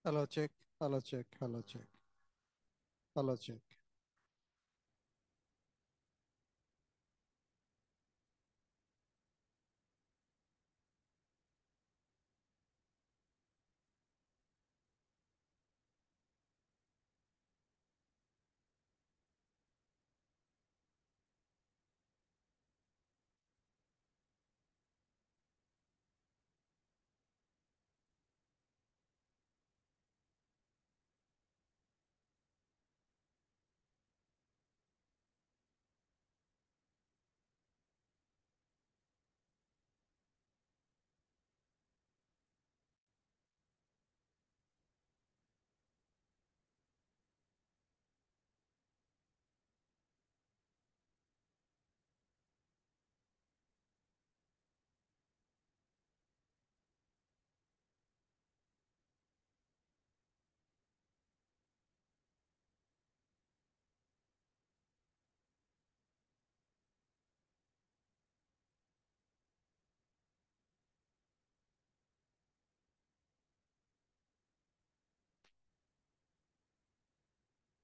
Hello, check. Hello, check. Hello, check. Hello, check.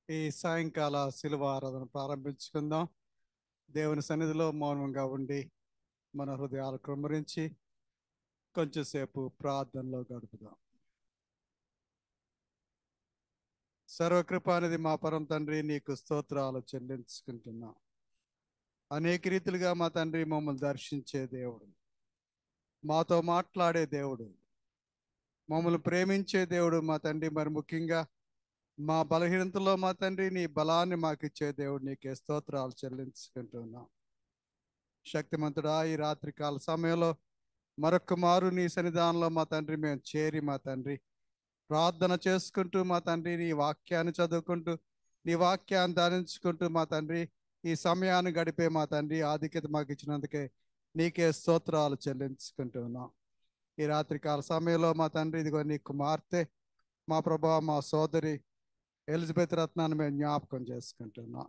ఈ సాయంకాల శిలువ ఆరాధన ప్రారంభించుకుందాం. దేవుని సన్నిధిలో మౌనంగా ఉండి మన హృదయాలు కృమ్మరించి కొంచెంసేపు ప్రార్థనలో గడుపుదాం. సర్వకృపానిధి మా పరమ తండ్రి, నీకు స్తోత్రాలు చెల్లించుకుంటున్నాం. అనేక రీతిలుగా మా తండ్రి మమ్మల్ని దర్శించే దేవుడు, మాతో మాట్లాడే దేవుడు, మమ్మల్ని ప్రేమించే దేవుడు మా తండ్రి. మరి ముఖ్యంగా మా బలహీనతలో మా తండ్రి నీ బలాన్ని మాకు ఇచ్చే దేవుడు, నీకే స్తోత్రాలు చెల్లించుకుంటున్నాం. శక్తిమంతుడా, ఈ రాత్రికాల సమయంలో మరొక మారు నీ సన్నిధానంలో మా తండ్రి మేము చేరి మా తండ్రి ప్రార్థన చేసుకుంటూ మా తండ్రి నీ వాక్యాన్ని చదువుకుంటూ నీ వాక్యాన్ని ధ్యానించుకుంటూ మా తండ్రి ఈ సమయాన్ని గడిపే మా తండ్రి ఆధిక్యత మాకు ఇచ్చినందుకే నీకే స్తోత్రాలు చెల్లించుకుంటున్నాం. ఈ రాత్రికాల సమయంలో మా తండ్రి ఇదిగో నీ కుమార్తె మా ప్రభా మా సోదరి ఎలిజబెత్ రత్నాన్ని మేము జ్ఞాపకం చేసుకుంటున్నాం.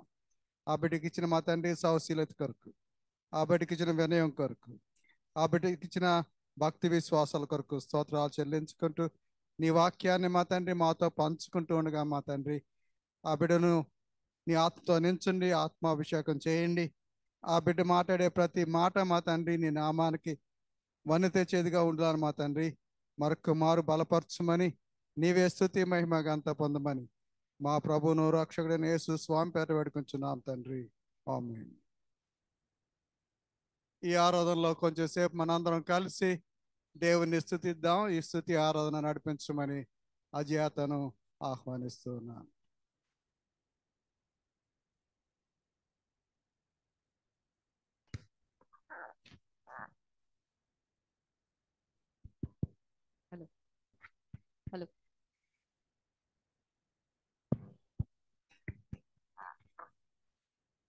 ఆ బిడ్డకి ఇచ్చిన మా తండ్రి సౌశీలత కొరకు, ఆ బిడ్డకి ఇచ్చిన వినయం కొరకు, ఆ బిడ్డకి ఇచ్చిన భక్తి విశ్వాసాల కొరకు స్తోత్రాలు చెల్లించుకుంటూ నీ వాక్యాన్ని మా తండ్రి మాతో పంచుకుంటూ ఉండగా మా తండ్రి ఆ బిడ్డను నీ ఆత్మతో నించండి, ఆత్మాభిషేకం చేయండి. ఆ బిడ్డ మాట్లాడే ప్రతి మాట మా తండ్రి నీ నామానికి వన్నె తెచ్చేదిగా ఉండాలని మా తండ్రి మరొక మారు బలపరచమని, నీవే స్తుతి మహిమ ఘనత పొందమని మా ప్రభువును రక్షకుడైన యేసు స్వామి పేట వేడుకుంటున్నాం తండ్రి, ఆమేన్. ఈ ఆరాధనలో కొంచెం సేపు మనందరం కలిసి దేవుని స్తుతిద్దాం. ఈ స్తుతి ఆరాధన నడిపించమని అజయాతను ఆహ్వానిస్తున్నాను. హలో హలో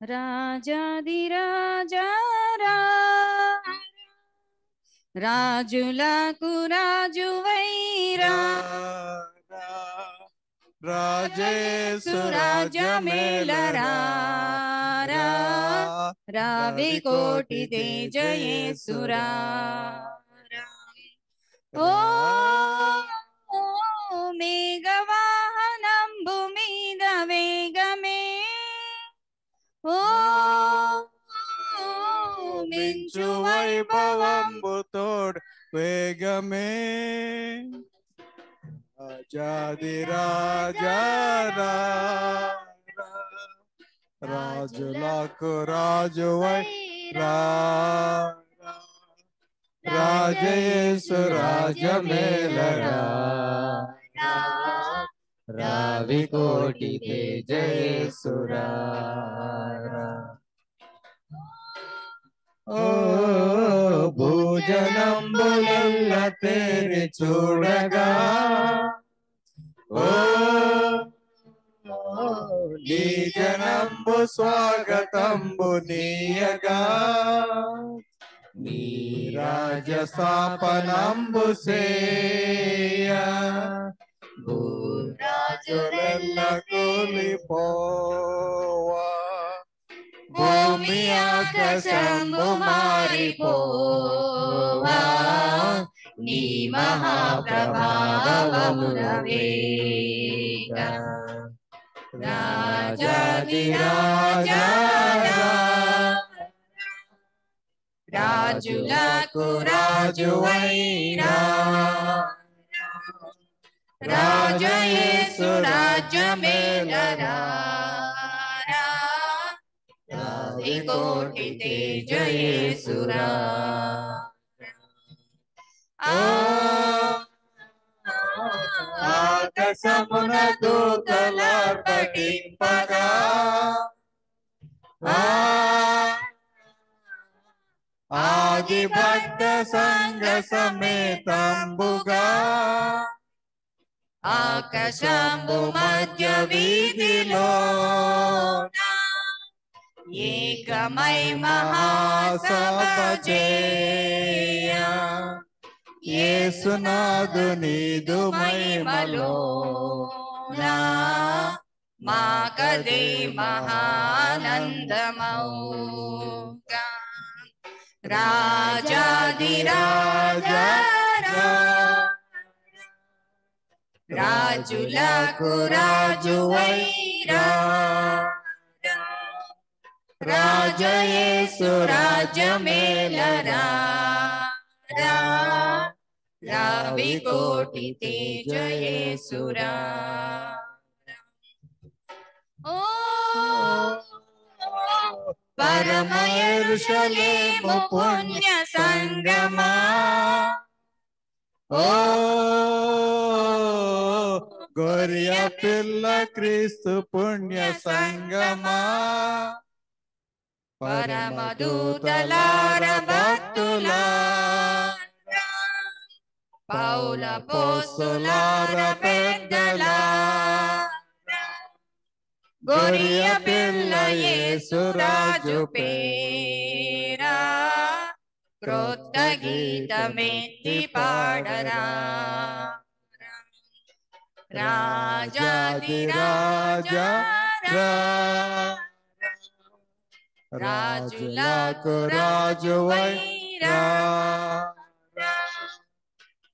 రాజాదిరాజా రాజులకు రాజువైరా రాజేసు రాజమేలరా రావి కోటి తేజయేసురా ఓ మేఘవాహనంబు మీద వేగమే ఓ మించు వైభవంబు తోడు వేగమే రాజాది రాజా రాజులకు రాజువై రాజయేసు రాజమేలరా రావి కోటి తేజయేసురా ఓ భూజనంబులెల్ల తేరి చూడగా ఓ నీ జనంబు స్వాగతంబు నీయగా నీ రాజస్థాపనంబు సేయ భూరాజులెల్ల కూలిపోవా భూమి ఆకాశంబు మారిపోవా నీ మహాప్రభావముల వేగ రాజాదిరాజా రాజులకు రాజువైరా రాజయేసు రాజ్యమేలరా కోటి తేజయేసురా ఆకాశమున దూతలార్పటింపగా ఆది భక్త సంఘ సమేతంబుగా ఆకాశంబు మధ్య వీధిలో ఏకమై మహాసభ చేయ యేసునాథు నీదు మహిమలో మాకదే మహానందమౌగా రాజాదిరాజా రాజులకు రాజువైరా రాజయేసు రాజ్యమేలరా రవి కోటి తేజయేసురా ఓ పరమ యెరూషలేము పుణ్య సంగమా ఓ గొర్రె పిల్ల క్రీస్తు పుణ్య సంగమా పరమదూతలార భక్తులారా పౌల పోస్తులార పెద్దలారా గొర్రె పిల్ల యేసు రాజు పేరా క్రొత్త గీతమెత్తి పాడరా రాజాదిరాజా రాజులకు రాజువైరా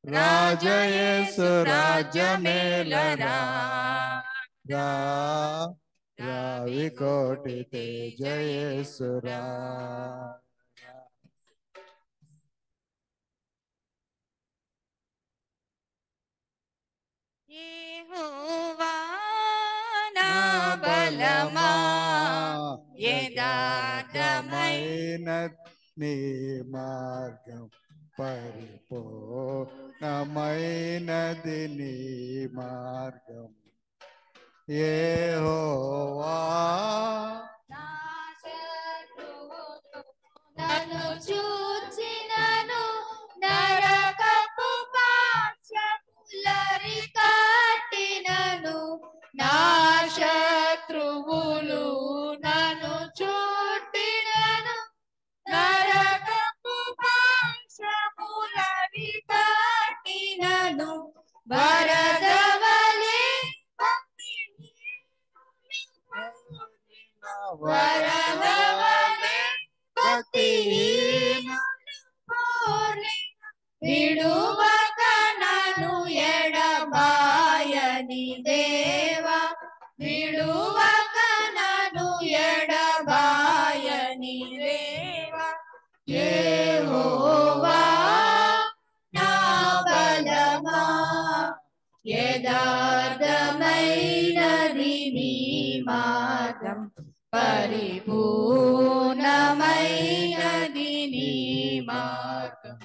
రాజయేసు రాజ్యమేలరా రవి కోటి తేజయేసురా యెహోవా నా బలమా యథార్థమైన నీ మార్గం పరిపూర్ణమైనది నీ మార్గం యెహోవా నా శత్రువులు నన్ను చూచినను నరకపు పాశములరి కట్టినను నా శత్రువులు నన్ను చుట్టినను నరకపు పాశములరి కట్టినను వరదవలే వరదవలే విడువక నన్ను ఎడబాయని దేవా విడువక నన్ను ఎడబాయని దేవా యెహోవా నా బలమా యథార్థమైనది నీ మార్గం పరిపూర్ణమైనది నీ మార్గం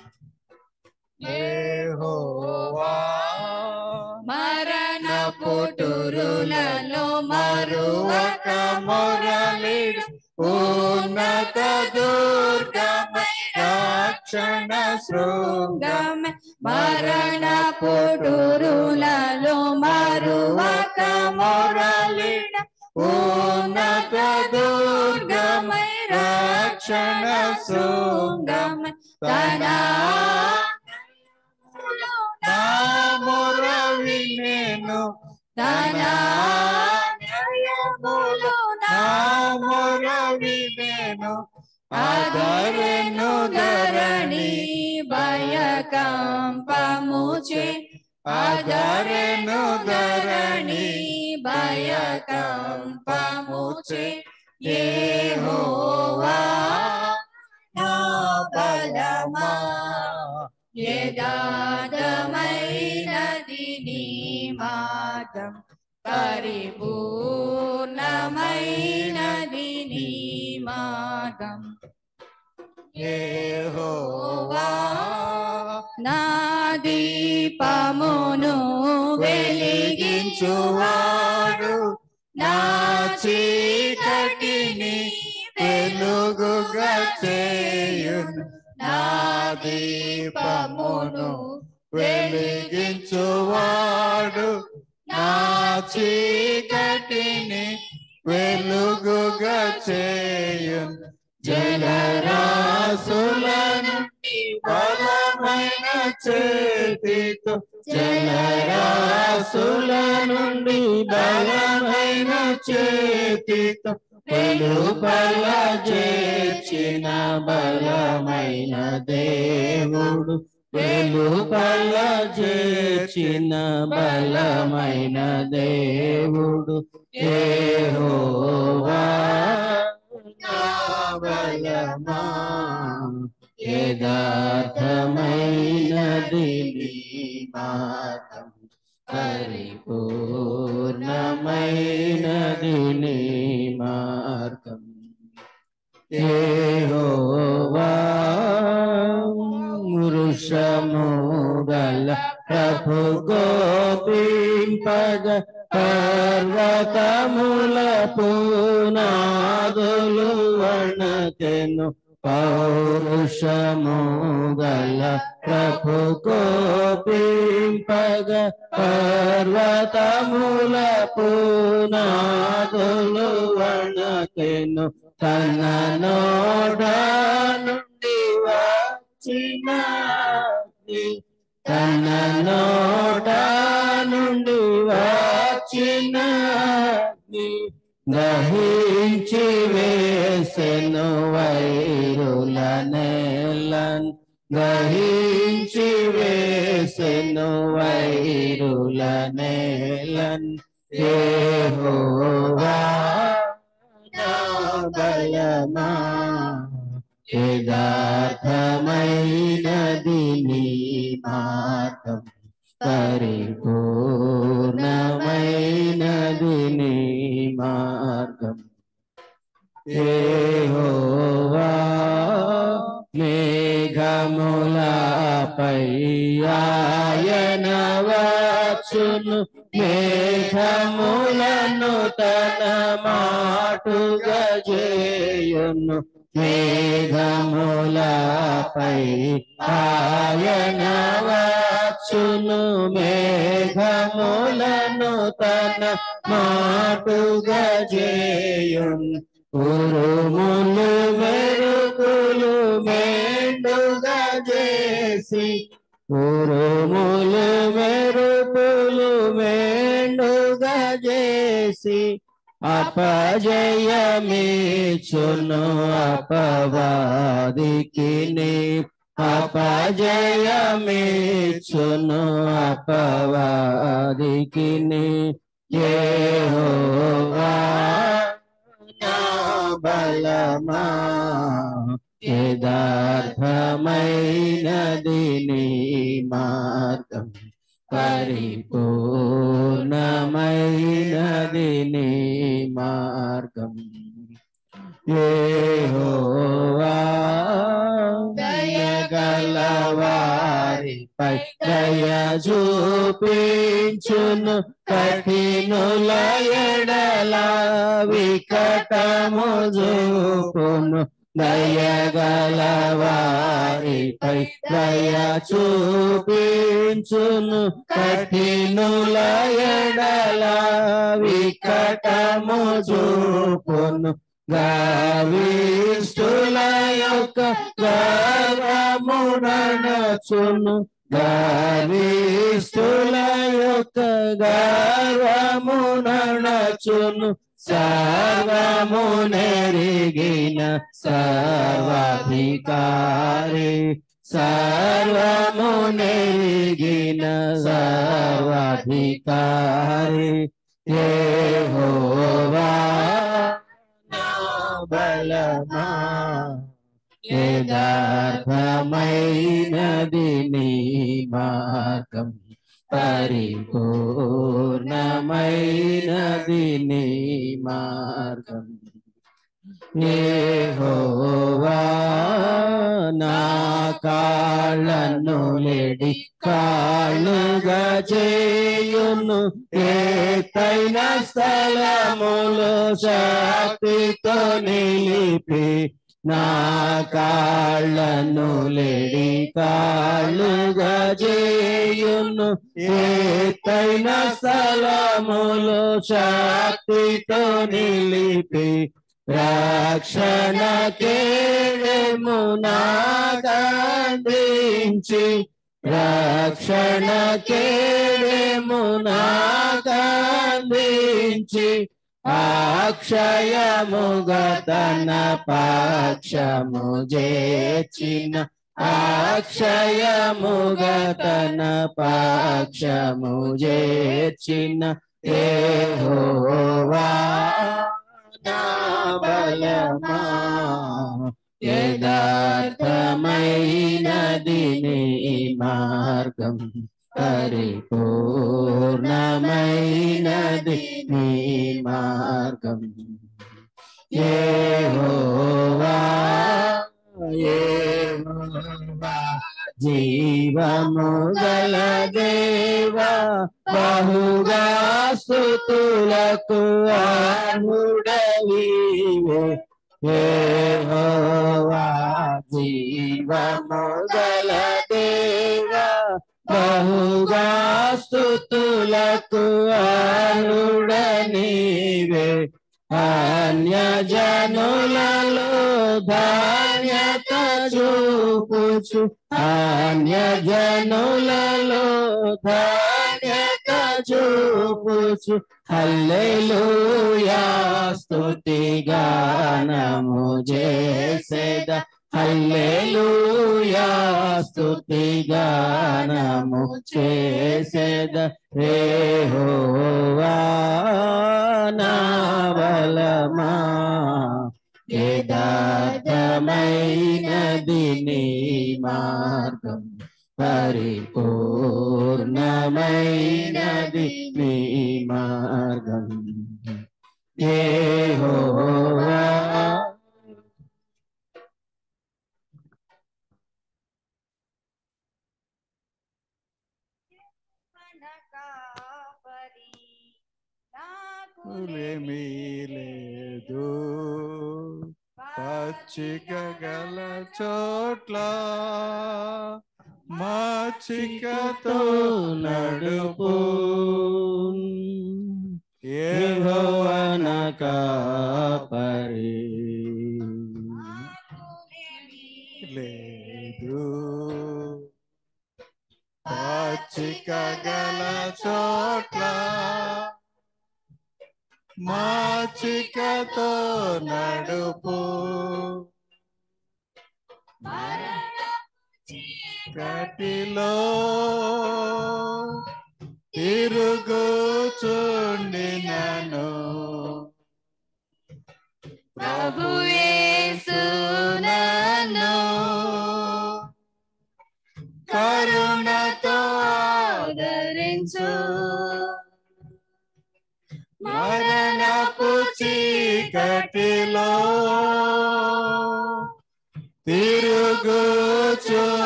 యెహోవా మరణ పుటురులలో మరువక మొరలిడు ఉన్నత దుర్గమై రక్షణ శృంగమై మరణ పుటురులలో మరువక మొరలిడు ఉన్నత దుర్గమై రక్షణ శృంగమై తన మొరవి నేను మొరవి నేను ఆదరెను ధరణి భయ కంపముచే ఆదరెను ధరణి భయ కంపముచే యెహోవా నా బలమా యథార్థమైనది నీ మార్గం పరిపూర్ణమైనది నీ మార్గం యెహోవా నా దీపమును వెలిగించువాడు నా చీకటిని వెలుగుగా చేయును నా దీపమును వెలిగించువాడు నా చీకటిని వెలుగుగా చేయును జలరాశుల నుండి బలమైన చేతితో జలరాశుల నుండి బలమైన చేతితో వెలుపల చేర్చిన బలమైన దేవుడు వెలుపల చేర్చిన బలమైన దేవుడు యెహోవా నా బలమా యథార్థమైనది నీ మార్గం పరిపూర్ణమైనది నీ మార్గం యెహోవా వృషము గల ప్రభు గోపింపగ పర్వతముల పునాదులు వణకెను పౌరుషము గల ప్రభు గోపింపగ పర్వతముల పునాదులు వణకెను తన నోట నుండి వచ్చిన తన నోట నుండి వచ్చిన గ్రహించి వేసెను వైరుల నేలన్ గ్రహించి వేసెను వైరుల నేలన్ యెహోవా నా బలమా యథార్థమైనది నీ మార్గం పరిపూర్ణమైనది నీ మార్గం యెహోవా మేఘములపై ఆయన వచ్చును మేఘములను తన మాటుగా చేయును మేఘములపై ఆయన వచ్చును మేఘములను తన మాటుగా చేయును ఉరుములు మెరుపులు మెండుగా చేసి ఉరుములు మెరుపులు మెండుగా చేసి అపజయమిచ్చును అపవాదికి అపజయమిచ్చును అపవాదికి యెహోవా నా బలమా యథార్థమైనది నీ మార్గం పరిపూర్ణమైనది నీ మార్గం యెహోవా దయగలవారిపై దయ చూపించును కఠినుల ఎడల వికటము చూపును దయగలవారిపై దయ చూపించును కఠినుల ఎడల వికటము చూపును గర్విష్ఠుల యొక్క గర్వమునచును గర్విష్ఠుల యొక్క గర్వమునచును సర్వము నెరిగిన సర్వాధికారి సర్వము అధికారి యెహోవా నా బలమా యథార్థమైనది నీ మార్గం పరిపూర్ణమైనది నీ మార్గం యెహోవా నా కాళ్ళను లెడి కాళ్ళుగా చేయును ఎత్తైన స్థలములో శక్తితో నిలిపి నా కాళ్ళను లెడి కాళ్ళుగా చేయును ఎత్తైన స్థలములో శక్తితో నిలిపి రక్షణ కేడెము నాకందించి రక్షణ కేడెము నాకందించి అక్షయముగా తన పక్షము చేర్చిన అక్షయముగా తన పక్షము చేర్చిన యెహోవా నా బలమా యథార్థమైనది నీ మార్గం పరిపూర్ణమైనది నీ మార్గం యెహోవా యెహోవా జీవము గల దేవా బహుగా స్తుతులకు అర్హుడవివే యెహోవా జీవము గల దేవా బహుగా స్తుతులకు అర్హుడనివే అన్యజనులలో ధాన్యత చూపుచు అన్యజనులలో ధాన్యత చూపుచు హల్లెలూయా స్తుతి గానము చేసేద హల్లెలూయా స్తుతి గానము చేసేద యెహోవా నా బలమా యథార్థమైనది నీ మార్గం పరిపూర్ణమైనది నీ మార్గం యెహోవా ఏమీ లేదు పచ్చిక గల చోట్ల మచ్చికతో నడుపు యెహోవా నా కాపరి లేదు పచ్చిక గల చోట్ల మచ్చికతో నడుపు చీకటిలో తిరుగుచుండినను ప్రభు యేసు నన్ను కరుణతో ఆదరించు మరణపు చీకటిలో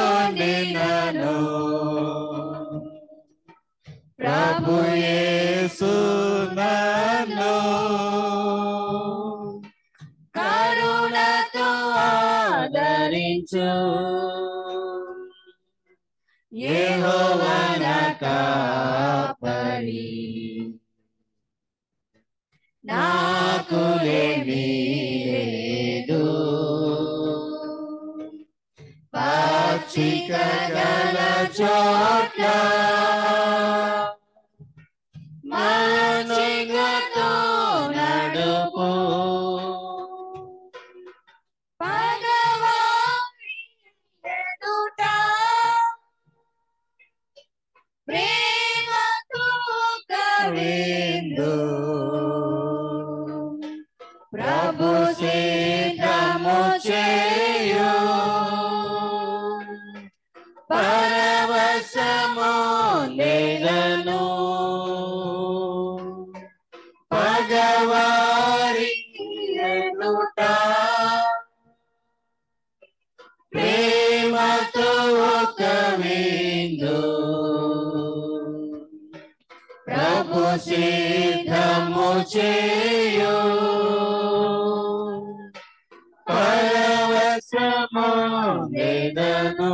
తిరుగుచుండినను ప్రభు యేసు నన్ను కరుణతో ఆదరించు యెహోవా నా కాపరి నాకులేమీ లేదు పచ్చిక గల చోట్ల మచ్చికతో నడుపు భగవాని ఎదుట ప్రేమతో విందు ప్రభు సిద్ధము చేయు పరవశము లేదను పగవారి ఎదుట ప్రేమతో ఒక విందు ప్రభు సిద్ధము చేయు పరవశము లేదను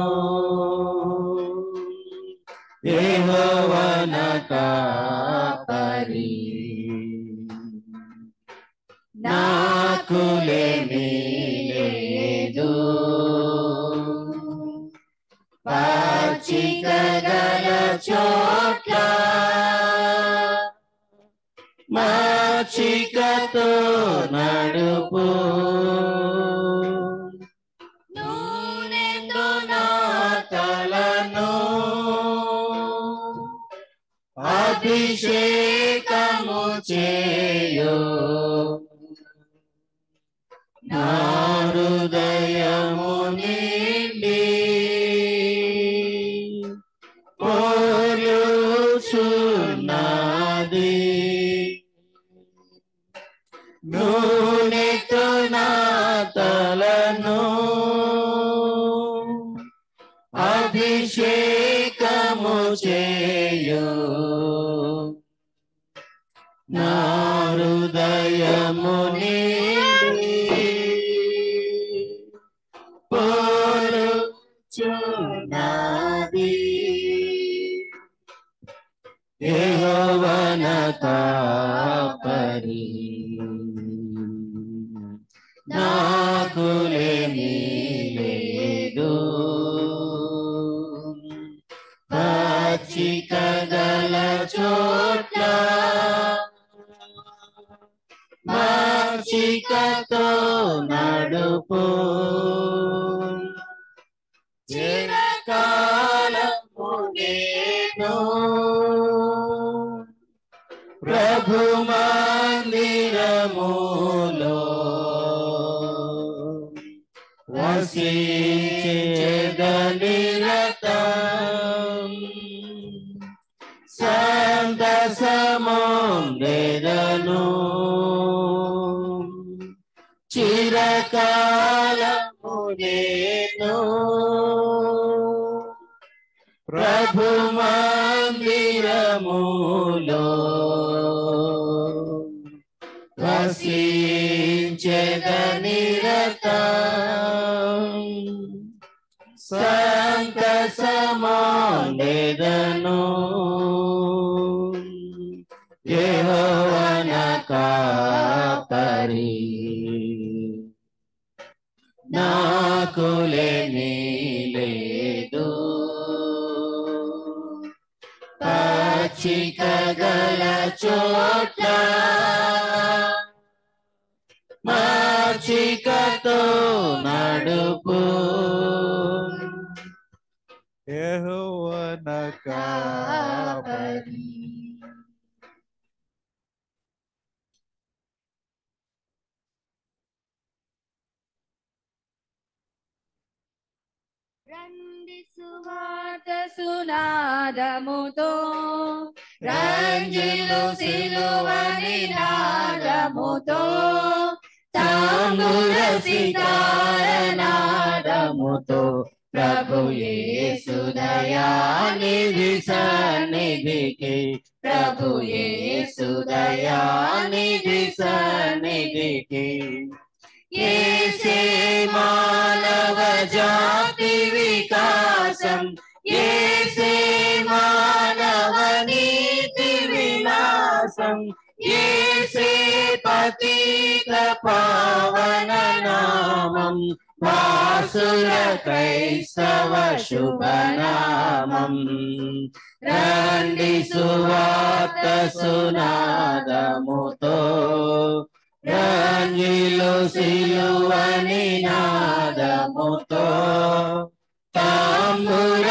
యెహోవా నా కాపరి నాకులేమీ లేదు పచ్చిక గల చోట్ల మాచికతో నడుపు నూనెతో నా తలను అభిషేకము చేయు నా హృదయము నిండి పోలుచున్నది నూనెతో నా తలను అభిషేకము చేయు నా హృదయము నిండి పోలుచున్నది యెహోవా నా కాపరి నాకులేమీ లేదు పచ్చిక గల చోట్ల మాచికతో నడుపు చిరకాలము నేను ప్రభు మందిరములో వసించెదనిరతం సంతసముందెదను చిరకాలము నేను ప్రభు మందిరములో వసించెదనిరతం సంతసముందెదను యెహోవా నా కాపరి నాకులేమీ లేదు పచ్చిక గల చోట్ల మాచికతో నడుపు యెహోవా నా కాపరి రండి సువార్త సునాదముతో రంజిలు సిలువ నినాదముతో తాంబూల సితార నాదముతో ప్రభు యేసు దయానిధి సన్నిధికి ప్రభు యేసు దయానిధి సన్నిధికి యేసే మానవ జాతి వికాసం యేసే మానవ నీతి విలాసం యేసే పతిత పావన నామం వాసుల క్రైస్తవ శుభనామం రండి సువార్త సునాదముతో రంజిలు సిలువ నినాదముతో తాంబూర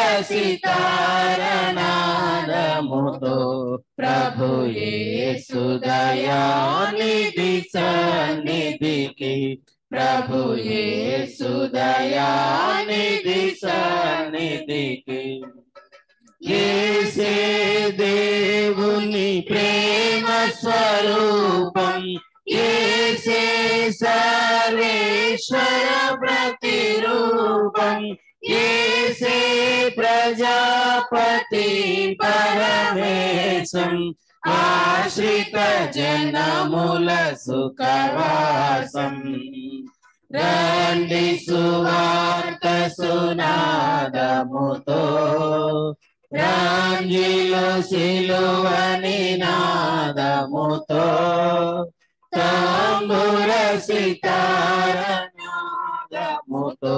సితారనాదముతో ప్రభు యేసు దయానిధి సన్నిధికి ప్రభు యేసు దయానిధి సన్నిధికి యేసే దేవుని ప్రేమ స్వరూపం యేసే సర్వేశ్వర ప్రతిరూపం యేసే ప్రజాపతి పరమేశం ఆశ్రిత జనముల సుఖవాసం రండి సువార్త సునాదముతో రాంజిలో సిలువని నాదముతో తాంబూర సితారనాదముతో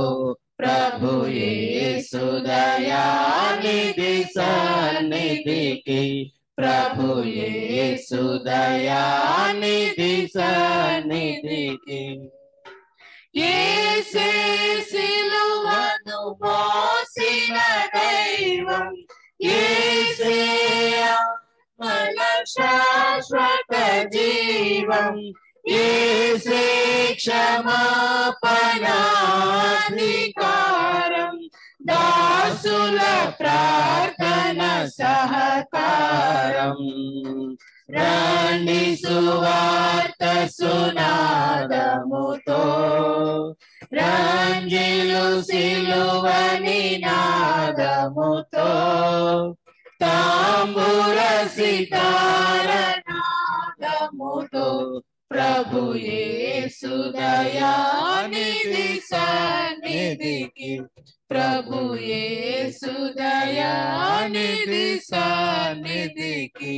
ప్రభు యేసు దయానిధి సన్నిధికి ప్రభు యేసు దయానిధి సన్నిధికి యేసే సిలువను మోసిన దైవం యేసే ఆత్మల శాశ్వత జీవం యేసే క్షమాపణాధికారం దాసుల ప్రార్థన సహకారం రండి సువార్త సునాదముతో రంజిలు సిలువని నాదముతో తాంబూర సితారనాదముతో ప్రభు యేసు దయానిధి సన్నిధికి ప్రభు యేసు దయానిధి సన్నిధికి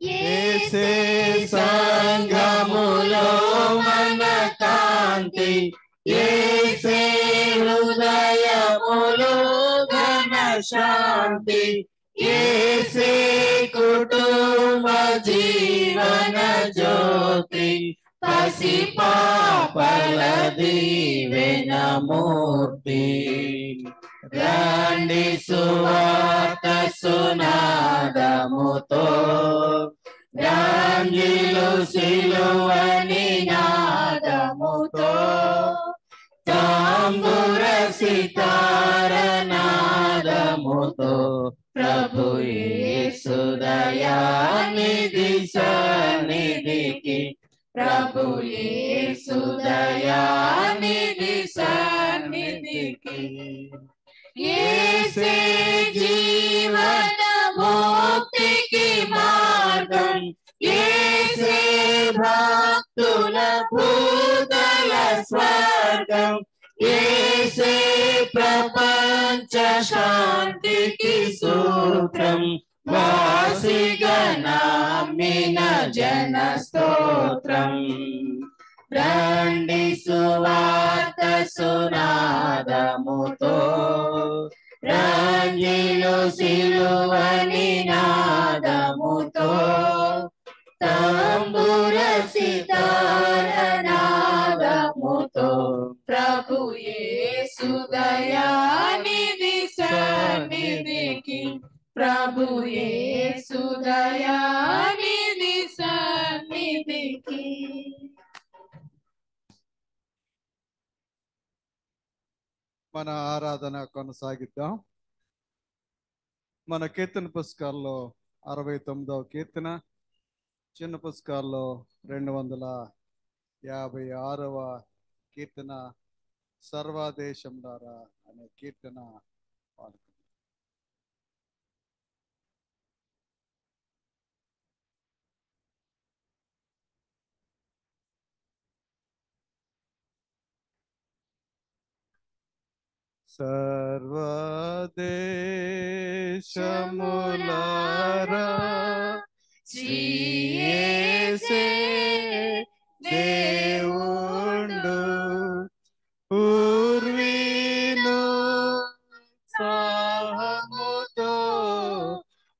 యేసే సంఘములో మన కాంతి యేసే హృదయములో ఘన శాంతి యేసే కుటుంబ జీవన జ్యోతి పసి పాపల దీవెన మూర్తి రండి సువార్త సునాదముతో రాంజిలు సిలువని నాదముతో తాంబూర సితారనాదముతో ప్రభు యేసు దయానిధి సన్నిధికి ప్రభు యేసు దయానిధి సన్నిధికి యేసే జీవన ముక్తికి మార్గం యేసే భక్తుల భూతల స్వర్గం యేసే ప్రపంచ శాంతికి సూత్రం వాసిగా నమ్మిన జన స్తోత్రం రండి సువార్త సునాదముతో రంజిలు సిలువని నాదముతో తాంబూర సితారనాదముతో ప్రభు యేసు దయానిధి సన్నిధికి ప్రభు యేసు దయానిధి సన్నిధికి మన ఆరాధన కొనసాగిద్దాం. మన కీర్తన పుస్తకాల్లో 69వ కీర్తన, చిన్న పుస్తకాల్లో 256వ కీర్తన సర్వదేశం ద్వారా అనే కీర్తన పాడుకుందాం. సర్వదేశములారా శ్రీ యేసే దేవుండు పూర్వీను సాహముతో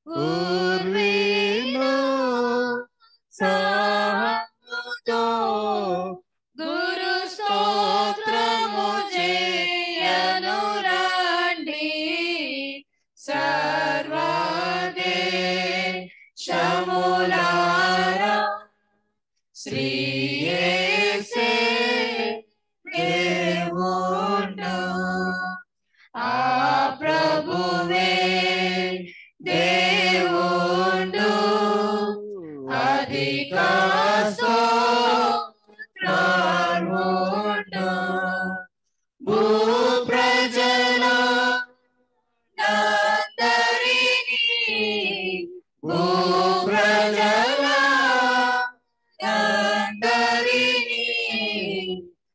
పూర్వీను సాహముతో గురు స్తోత్రము చేయను సర్వదేశములారా శ్రీ యేసే దేవుండు ఆ ప్రభువే దేవుండు అధిక స్తోత్రముండు భూప్రజలందరినీ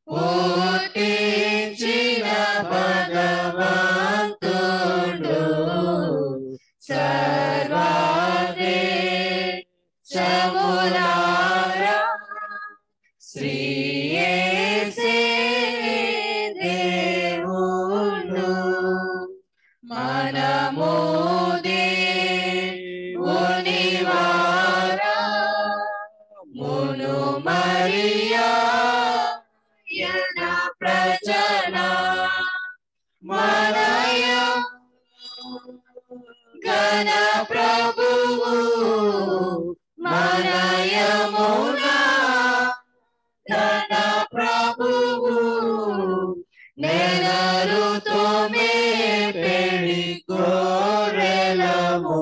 పుట్టించిన భగవంతుడు సర్వదేశములారా శ్రీ యేసే దేవుండు మనము దేవుని వారమును మరియా యన ప్రజల మనయ గణ ప్రభువు మనయమునా గణ ప్రభువు నెలరుతో మే పెడి కోరెలము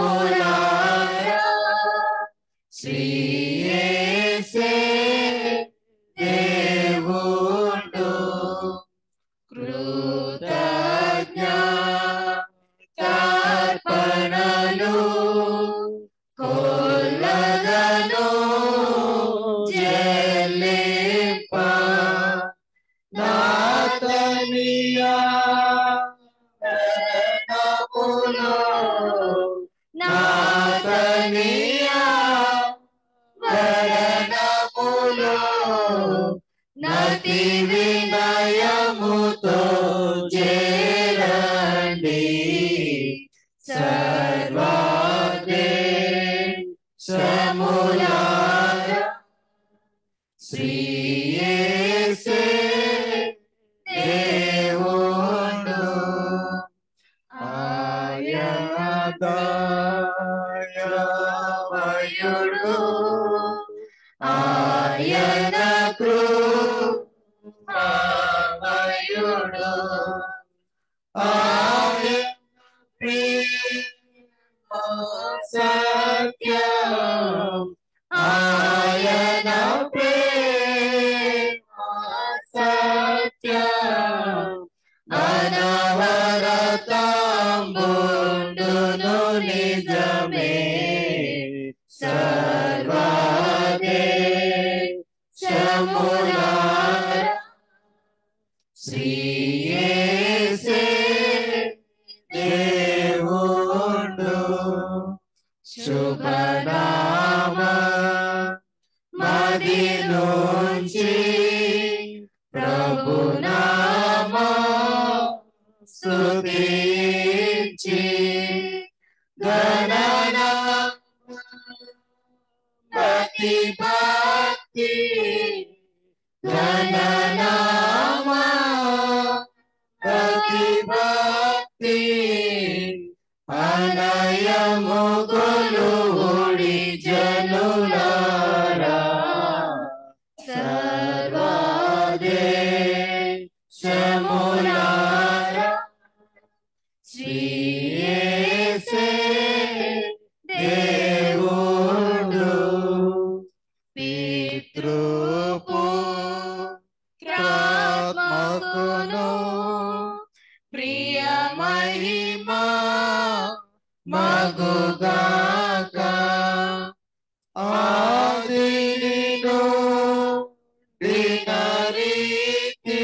సర్వదేశములారా శ్రీ యేసే దేవుండు కృతజ్ఞతార్పణలు కొల్లగను చెల్లింప నాతనియా వరణములో నాతనియా వరణములో నతి వినయముతో చేరండి సర్వదేశములారా శ్రీ యేసే దేవుండు ఆయన దయామయుడు ఆయన కృపామయుడు ఆయన ప్రేమ సత్యం ఆయన ప్రేమ సత్యం అనవరతంబుండును నిజమే సర్వదేశములారా శ్రీ యేసే దేవుండు శుభనామ మది నుంచి ప్రభునామ స్తుతించి గణన భక్తి భక్తి గణనామ భక్తి భక్తి అనయము కొలువుడి జనులారా సర్వదేశములారా శ్రీ యేసే దేవుండు పితృపుత్రాత్మకును ప్రియ మహిమా మగుగాక ఆదిను దినరీతి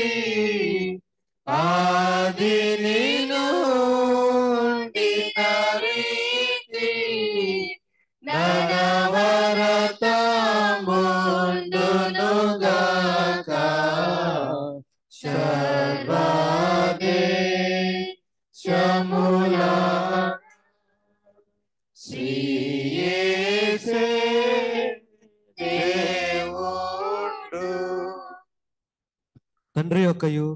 ఆదిను దినరీతి ననవరతముందునుగాక సర్వదేశములారా శ్రీ యేసే దేవుండు తండ్రి యొక్క యొక్కయు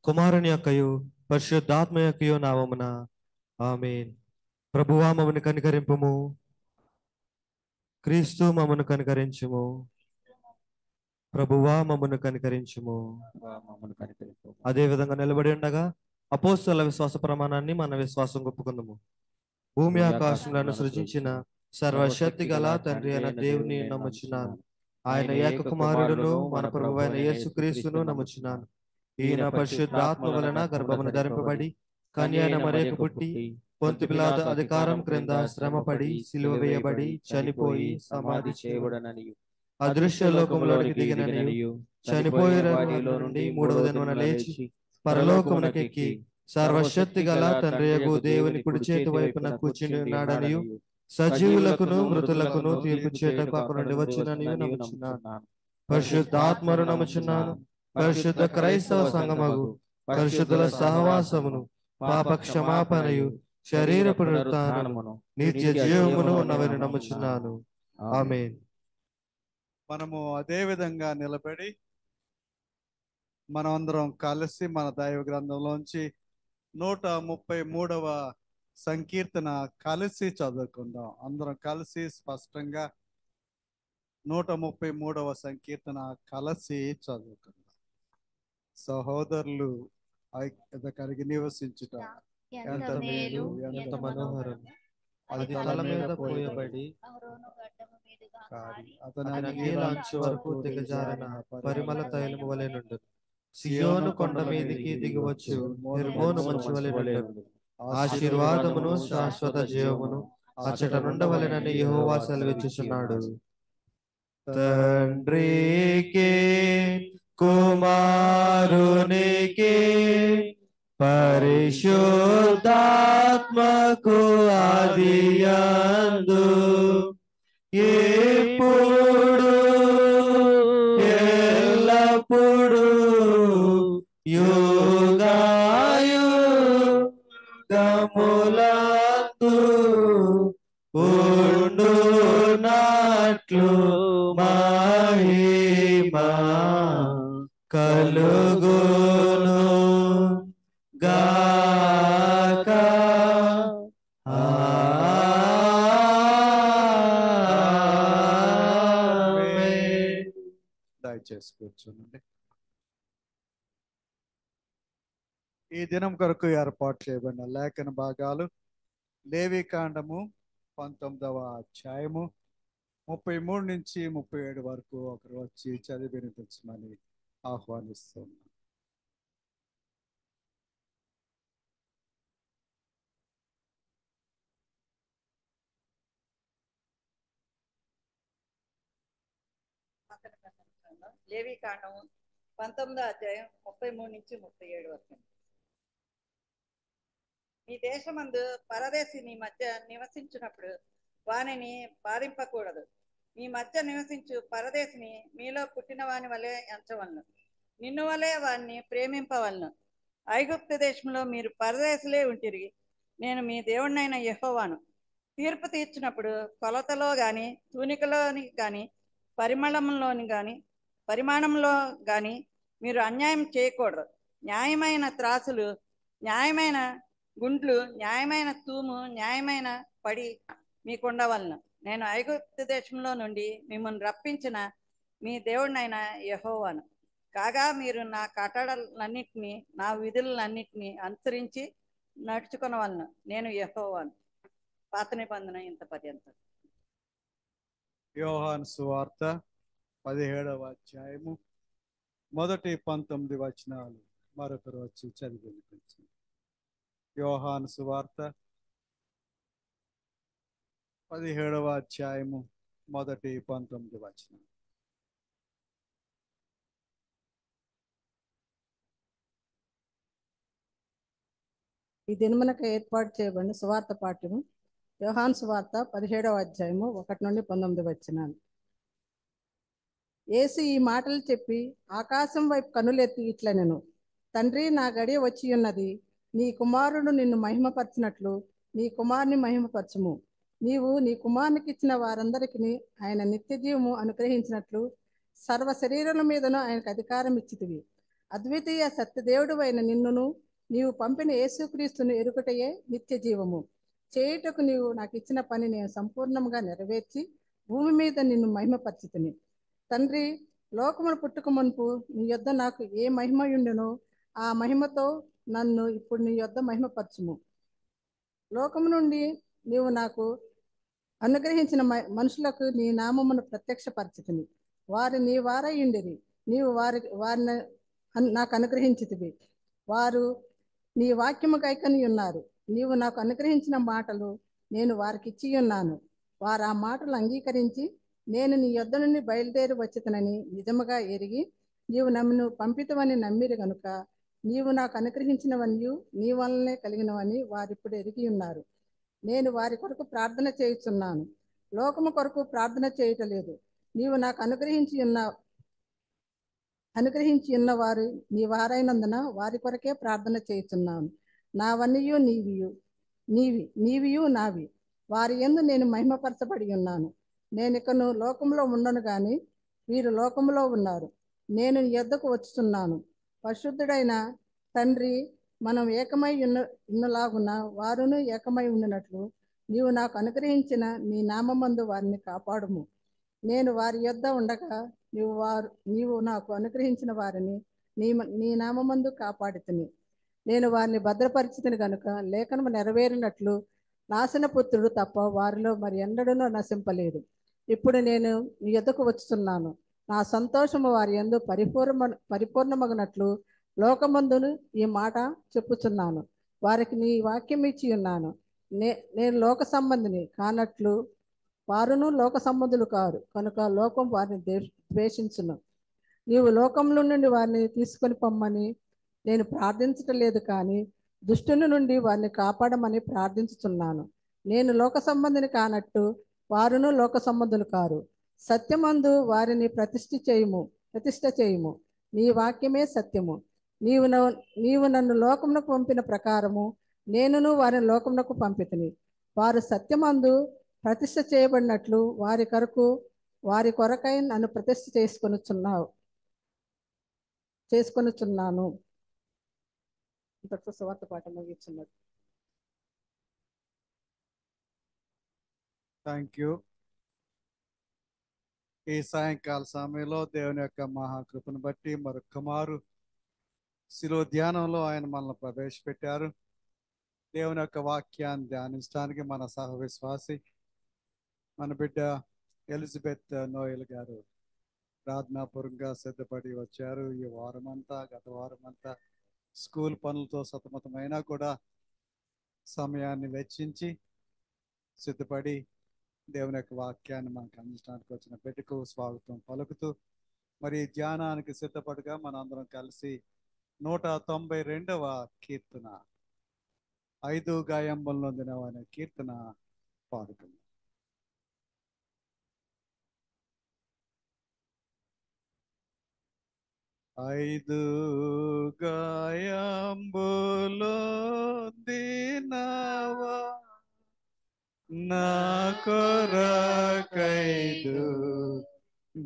కుమారుని యొక్కయు పరిశుద్ధాత్మ యొక్కయు నామమున ఆమేన్. ప్రభువా మమ్మను కనికరింపుము. క్రీస్తు మమ్మను కనికరించుము. ప్రభువా మమ్మను కనికరించుము. అదే విధంగా నిలబడి ఉండగా అపోస్తలుల విశ్వాస ప్రమాణాన్ని మన విశ్వాసం ఒప్పుకుందాము. భూమి ఆకాశములను సృజించిన సర్వశక్తి గల తండ్రి అయిన దేవుని నమ్ముచున్నాను. ఆయన ఏక కుమారుడును మన ప్రభువైన యేసుక్రీస్తును నమ్ముచున్నాను. ఈయన పరిశుద్ధాత్మ వలన గర్భమును ధరింపబడి కన్య అయిన మరియకు పుట్టి పొంతి పిలాతు అధికారం క్రింద శ్రమపడి సిలువ వేయబడి చనిపోయి సమాధి చేయబడననియు అదృశ్య లోకములోనికి దిగిననియు చనిపోయిన వారిలో నుండి మూడవ దినమున లేచి పరలోకమునకెక్కి సర్వశక్తి గల తండ్రియగు దేవుని కుడి చేతి వైపున కూర్చుని ఉన్నాడనియు సజీవులకును మృతులకును తీర్పు చేయుటకు అక్కడ నుండి వచ్చిననియు నమ్ముచున్నాను. పరిశుద్ధాత్మను నమ్ముచున్నాను. పరిశుద్ధ క్రైస్తవ సంఘమగు పరిశుద్ధుల సహవాసమును పాప క్షమాపణయు శరీర పునరుత్థానమును నిత్య జీవమును ఉన్నవని నమ్ముచున్నాను. ఆమేన్. మనము అదే విధంగా నిలబడి మనమందరం కలిసి మన దైవ గ్రంథంలోంచి 133వ సంకీర్తన కలిసి చదువుకుందాం. అందరం కలిసి స్పష్టంగా 133వ సంకీర్తన కలిసి చదువుకుందాం. సహోదరులు ఐక్యత కలిగి నివసించుట ఎంత మేలు, ఎంత మనోహరం. అది తల మీద పోయబడి అతని అంచు వరకు దిగజారిన పరిమళ తైలము వలె నుండు. సియోను కొండ మీదికి దిగివచ్చు హెర్మోను మంచు వలె నుండు. ఆశీర్వాదమును శాశ్వత జీవమును అచ్చట నుండవలెనని యెహోవా సెలవిచ్చుచున్నాడు. తండ్రికి కుమారునికి పరిశుద్ధాత్మకు ఆదియందు ఇప్పుడు ఎల్లప్పుడు యుగాయుగములందు ఉండునట్లు మహిమా కలుగును గాక. ఆమేన్. దయచేసి కూర్చోండి. ఈ దినం కొరకు ఏర్పాటు చేయబడిన లేఖన భాగాలు లేవికాండము 19వ అధ్యాయము 33 నుంచి 37 వరకు ఒకరు వచ్చి చదివి వినిపించమని ఆహ్వానిస్తున్నాను. లేవికాండము 19వ అధ్యాయం 33 నుంచి 37 వరకు. మీ దేశమందు పరదేశి నీ మధ్య నివసించినప్పుడు వానిని బాధింపకూడదు. మీ మధ్య నివసించు పరదేశిని మీలో పుట్టిన వాని వలె ఎంచవలను. నిన్ను వలె వారిని ప్రేమింపవలను. ఐగుప్తు దేశంలో మీరు పరదేశులే ఉంటిరి. నేను మీ దేవుడినైన యెహోవాను. తీర్పు తీర్చినప్పుడు కొలతలో గాని తూనికలోని గాని పరిమాణంలో గాని మీరు అన్యాయం చేయకూడదు. న్యాయమైన త్రాసులు, న్యాయమైన గుండ్లు, న్యాయమైన తూము, న్యాయమైన పడి మీకుండవలను. నేను ఐగుప్తు దేశంలో నుండి మిమ్మల్ని రప్పించిన మీ దేవుడినైన యెహోవాను. కాగా మీరు నా కట్టడలన్నిటినీ నా విధులన్నిటినీ అనుసరించి నడుచుకొనవలను. నేను యెహోవాను. పాత నిబంధన ఇంత పర్యంతం. యోహాను సువార్త 17వ అధ్యాయము మొదటి 19 వచనాలు మరొకరు వచ్చి చదివి వినిపించండి. యోహాను సువార్త 17వ అధ్యాయము మొదటి 19 వచనం. ఈ దినమునకు ఏర్పాటు చేయబడిన సువార్త పాఠ్యము యోహాను సువార్త 17వ అధ్యాయము 1 నుండి 19 వచనాలు. యేసు ఈ మాటలు చెప్పి ఆకాశం వైపు కనులెత్తి ఇట్లనెను, తండ్రి, నా గడియ వచ్చి ఉన్నది. నీ కుమారుడు నిన్ను మహిమపరచినట్లు నీ కుమారుని మహిమపరచుము. నీవు నీ కుమారునికి ఇచ్చిన వారందరికీ ఆయన నిత్య జీవము అనుగ్రహించినట్లు సర్వ శరీరుల మీదను ఆయనకు అధికారం ఇచ్చితివి. అద్వితీయ సత్యదేవుడు అయిన నిన్నును నీవు పంపిన యేసుక్రీస్తును ఎరుకటయే నిత్య జీవము. చేయుటకు నీవు నాకు ఇచ్చిన పని నేను సంపూర్ణంగా నెరవేర్చి భూమి మీద నిన్ను మహిమపరచుతుని. తండ్రి, లోకమును పుట్టుక మునుపు నీ యొద్ద నాకు ఏ మహిమ ఉండునో ఆ మహిమతో నన్ను ఇప్పుడు నీ యొద్ద మహిమపరచుము. లోకము నుండి నీవు నాకు అనుగ్రహించిన మనుషులకు నీ నామమును ప్రత్యక్షపరచుతుని. వారు నీ వారై ఉండిరి, నీవు వారిని నాకు అనుగ్రహించితివి. వారు నీ వాక్యము కైకొని ఉన్నారు. నీవు నాకు అనుగ్రహించిన మాటలు నేను వారికి ఇచ్చి ఉన్నాను. వారు ఆ మాటలు అంగీకరించి నేను నీ యొద్ద నుండి బయలుదేరి వచ్చుతనని నిజముగా ఎరిగి నీవు నన్ను పంపితవని నమ్మిరి గనుక నీవు నాకు అనుగ్రహించినవన్నీ నీ వలనే కలిగినవని వారిప్పుడు ఎరిగి ఉన్నారు. నేను వారి కొరకు ప్రార్థన చేయుచున్నాను, లోకము కొరకు ప్రార్థన చేయటలేదు. నీవు నాకు అనుగ్రహించి ఉన్నవారు నీ వారైనందున వారి కొరకే ప్రార్థన చేయుచున్నాను. నావన్నీయు నీవియు నావి. వారి యందు నేను మహిమపరచబడి ఉన్నాను. నేనికను లోకంలో ఉండను గాని వీరు లోకంలో ఉన్నారు. నేను నీ యొద్దకు వచ్చుచున్నాను. పరిశుద్ధుడైన తండ్రి, మనం ఏకమై ఉన్నలాగున వారును ఏకమై ఉండినట్లు నీవు నాకు అనుగ్రహించిన నీ నామమందు వారిని కాపాడుము. నేను వారి యొద్ద ఉండగా నీవు నాకు అనుగ్రహించిన వారిని నీ నామమందు కాపాడితిని. నేను వారిని భద్రపరిచితిని గనుక లేఖనము నెరవేరినట్లు నాశనపుత్రుడు తప్ప వారిలో మరి ఎన్నడూనూ నశింపలేదు. ఇప్పుడు నేను నీ యొద్దకు వచ్చుతున్నాను. నా సంతోషము వారి యందు పరిపూర్ణమగినట్లు లోకమందును ఈ మాట చెప్పుచున్నాను. వారికి నీ వాక్యం ఇచ్చి ఉన్నాను. నేను లోక సంబంధిని కానట్లు వారును లోక సంబంధులు కారు కనుక లోకం వారిని ద్వేషించును. నీవు లోకంలో నుండి వారిని తీసుకొని పొమ్మని నేను ప్రార్థించటం లేదు, కానీ దుష్టుని నుండి వారిని కాపాడమని ప్రార్థించుచున్నాను. నేను లోక సంబంధిని కానట్టు వారును లోక సంబంధులు కారు. సత్యమందు వారిని ప్రతిష్ఠ చేయుము. నీ వాక్యమే సత్యము. నీవు నన్ను లోకమునకు పంపిన ప్రకారము నేనును వారిని లోకమునకు పంపితిని. వారు సత్యమందు ప్రతిష్ఠ చేయబడినట్లు వారి కొరకై నన్ను ప్రతిష్ఠ చేసుకొనుచున్నాను. ఇంతటితో సువార్త పాఠం ముగిస్తున్నది. Thank you. ఈ సాయంకాల సమయంలో దేవుని యొక్క మహాకృపను బట్టి మరొక్క మారు శిలువ ధ్యానంలో ఆయన మనల్ని ప్రవేశపెట్టారు. దేవుని యొక్క వాక్యాన్ని ధ్యానించడానికి మన సహ విశ్వాసి మన బిడ్డ ఎలిజబెత్ నోయల్ గారు ప్రార్థనాపూర్వకంగా సిద్ధపడి వచ్చారు. ఈ గత వారం అంతా స్కూల్ పనులతో సతమతమైనా కూడా సమయాన్ని వెచ్చించి సిద్ధపడి దేవుని యొక్క వాక్యాన్ని మనకు అందించడానికి వచ్చిన బిడ్డకు స్వాగతం పలుకుతూ మరి ధ్యానానికి సిద్ధపడగా మనందరం కలిసి 192వ కీర్తన 5 గాయంబులు నొందినవ అనే కీర్తన పాడుకుందాం. ఐదు గాయంబులు నొందినవా నా కొరకైదు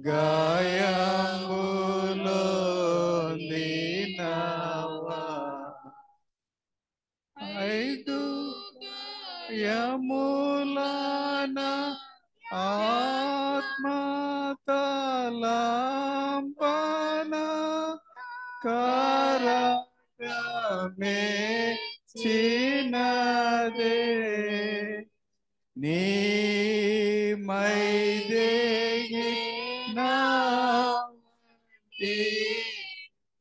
గాయంబులు నొందినవా. ఐదు గాయములన ఆత్మతలంపన కరమే చిన్నదే నీ మైదేగి నాటి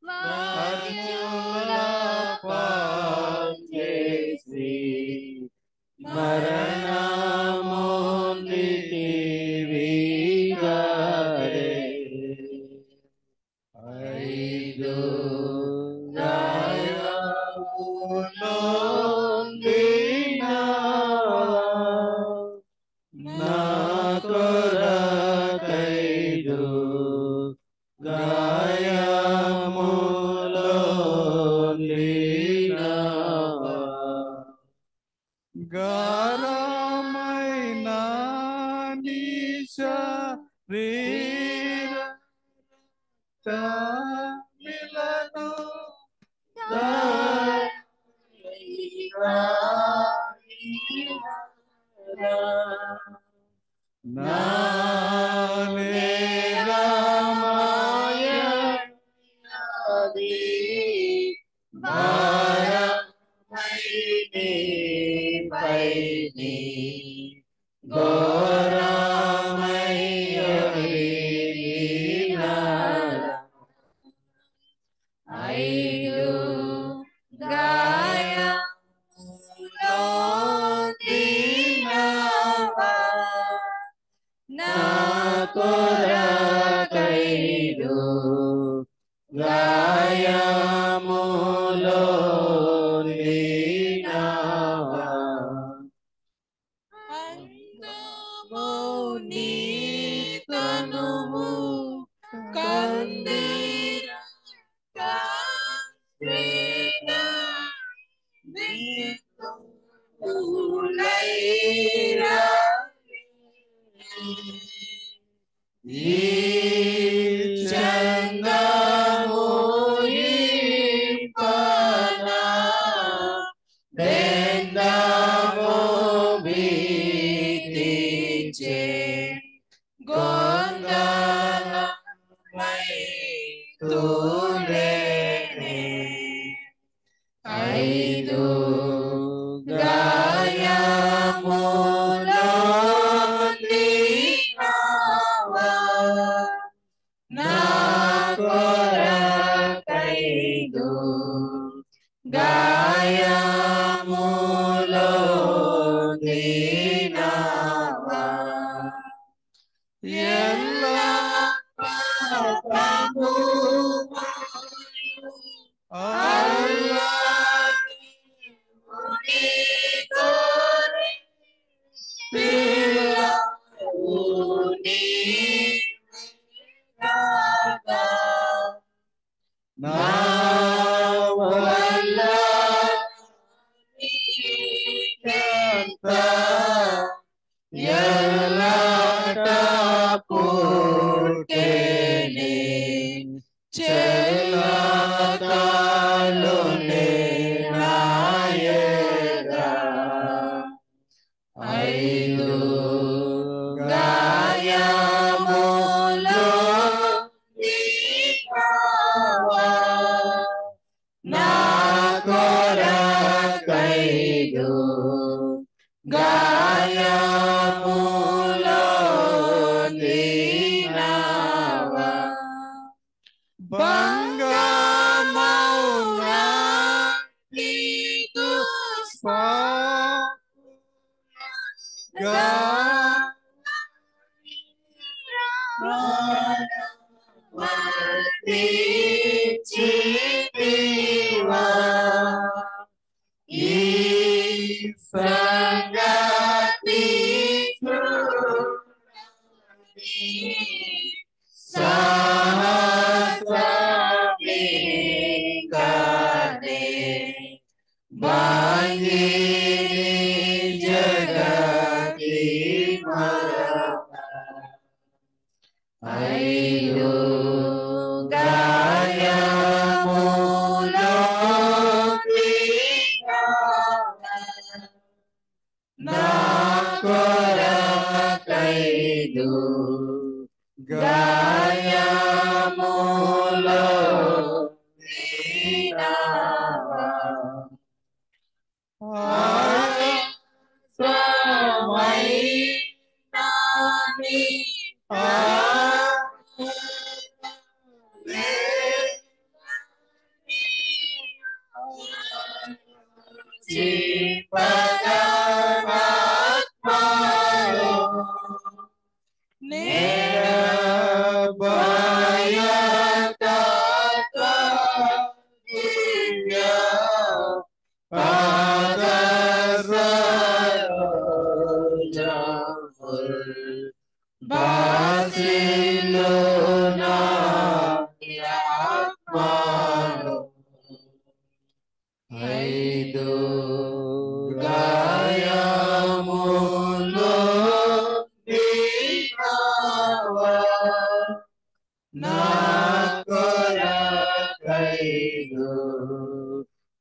వర్ణుల చేసి మరణమొందితివి గరే. ఐదు గాయములొందినవా నా కొరకైదు గాయములొందినవా. గారమైన నీ శరీర తమిళను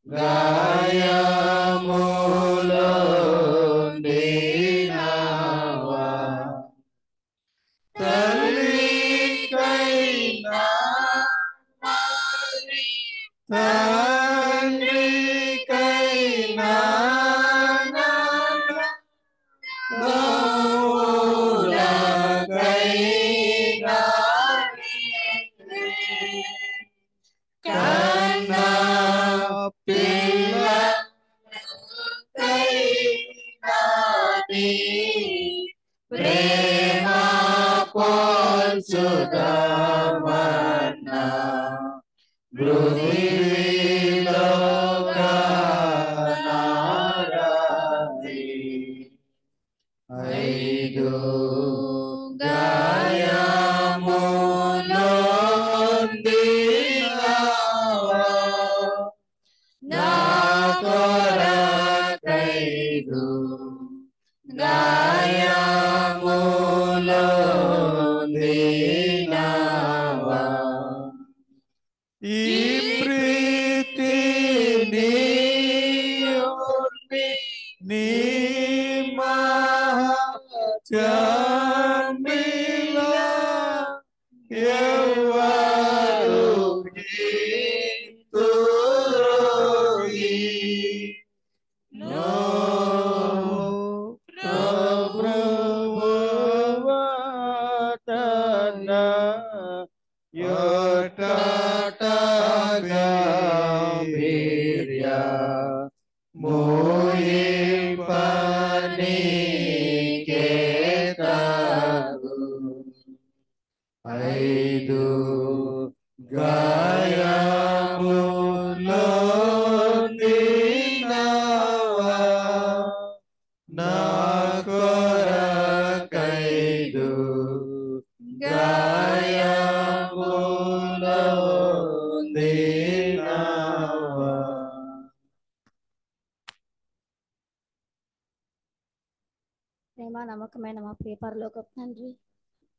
గాయము ప్రేమ పోల్చుదామన్నా పృథివీలో కానారాని ఐదు గాయములొందినావా నా కొరకైదు గాయములొందినావా ఈ ప్రీతి నీ మహత్యమిలా ఎవరు కీర్తురోయి నో ప్రభువతన యొటటగా వీర్య మోయింపనీకేతగు ఐదు గాయములొందినావా నా కొరకైదు గాయములొందినావా. ప్రేమ నమ్మకమైన మా ప్రియ పరలోకపు తండ్రి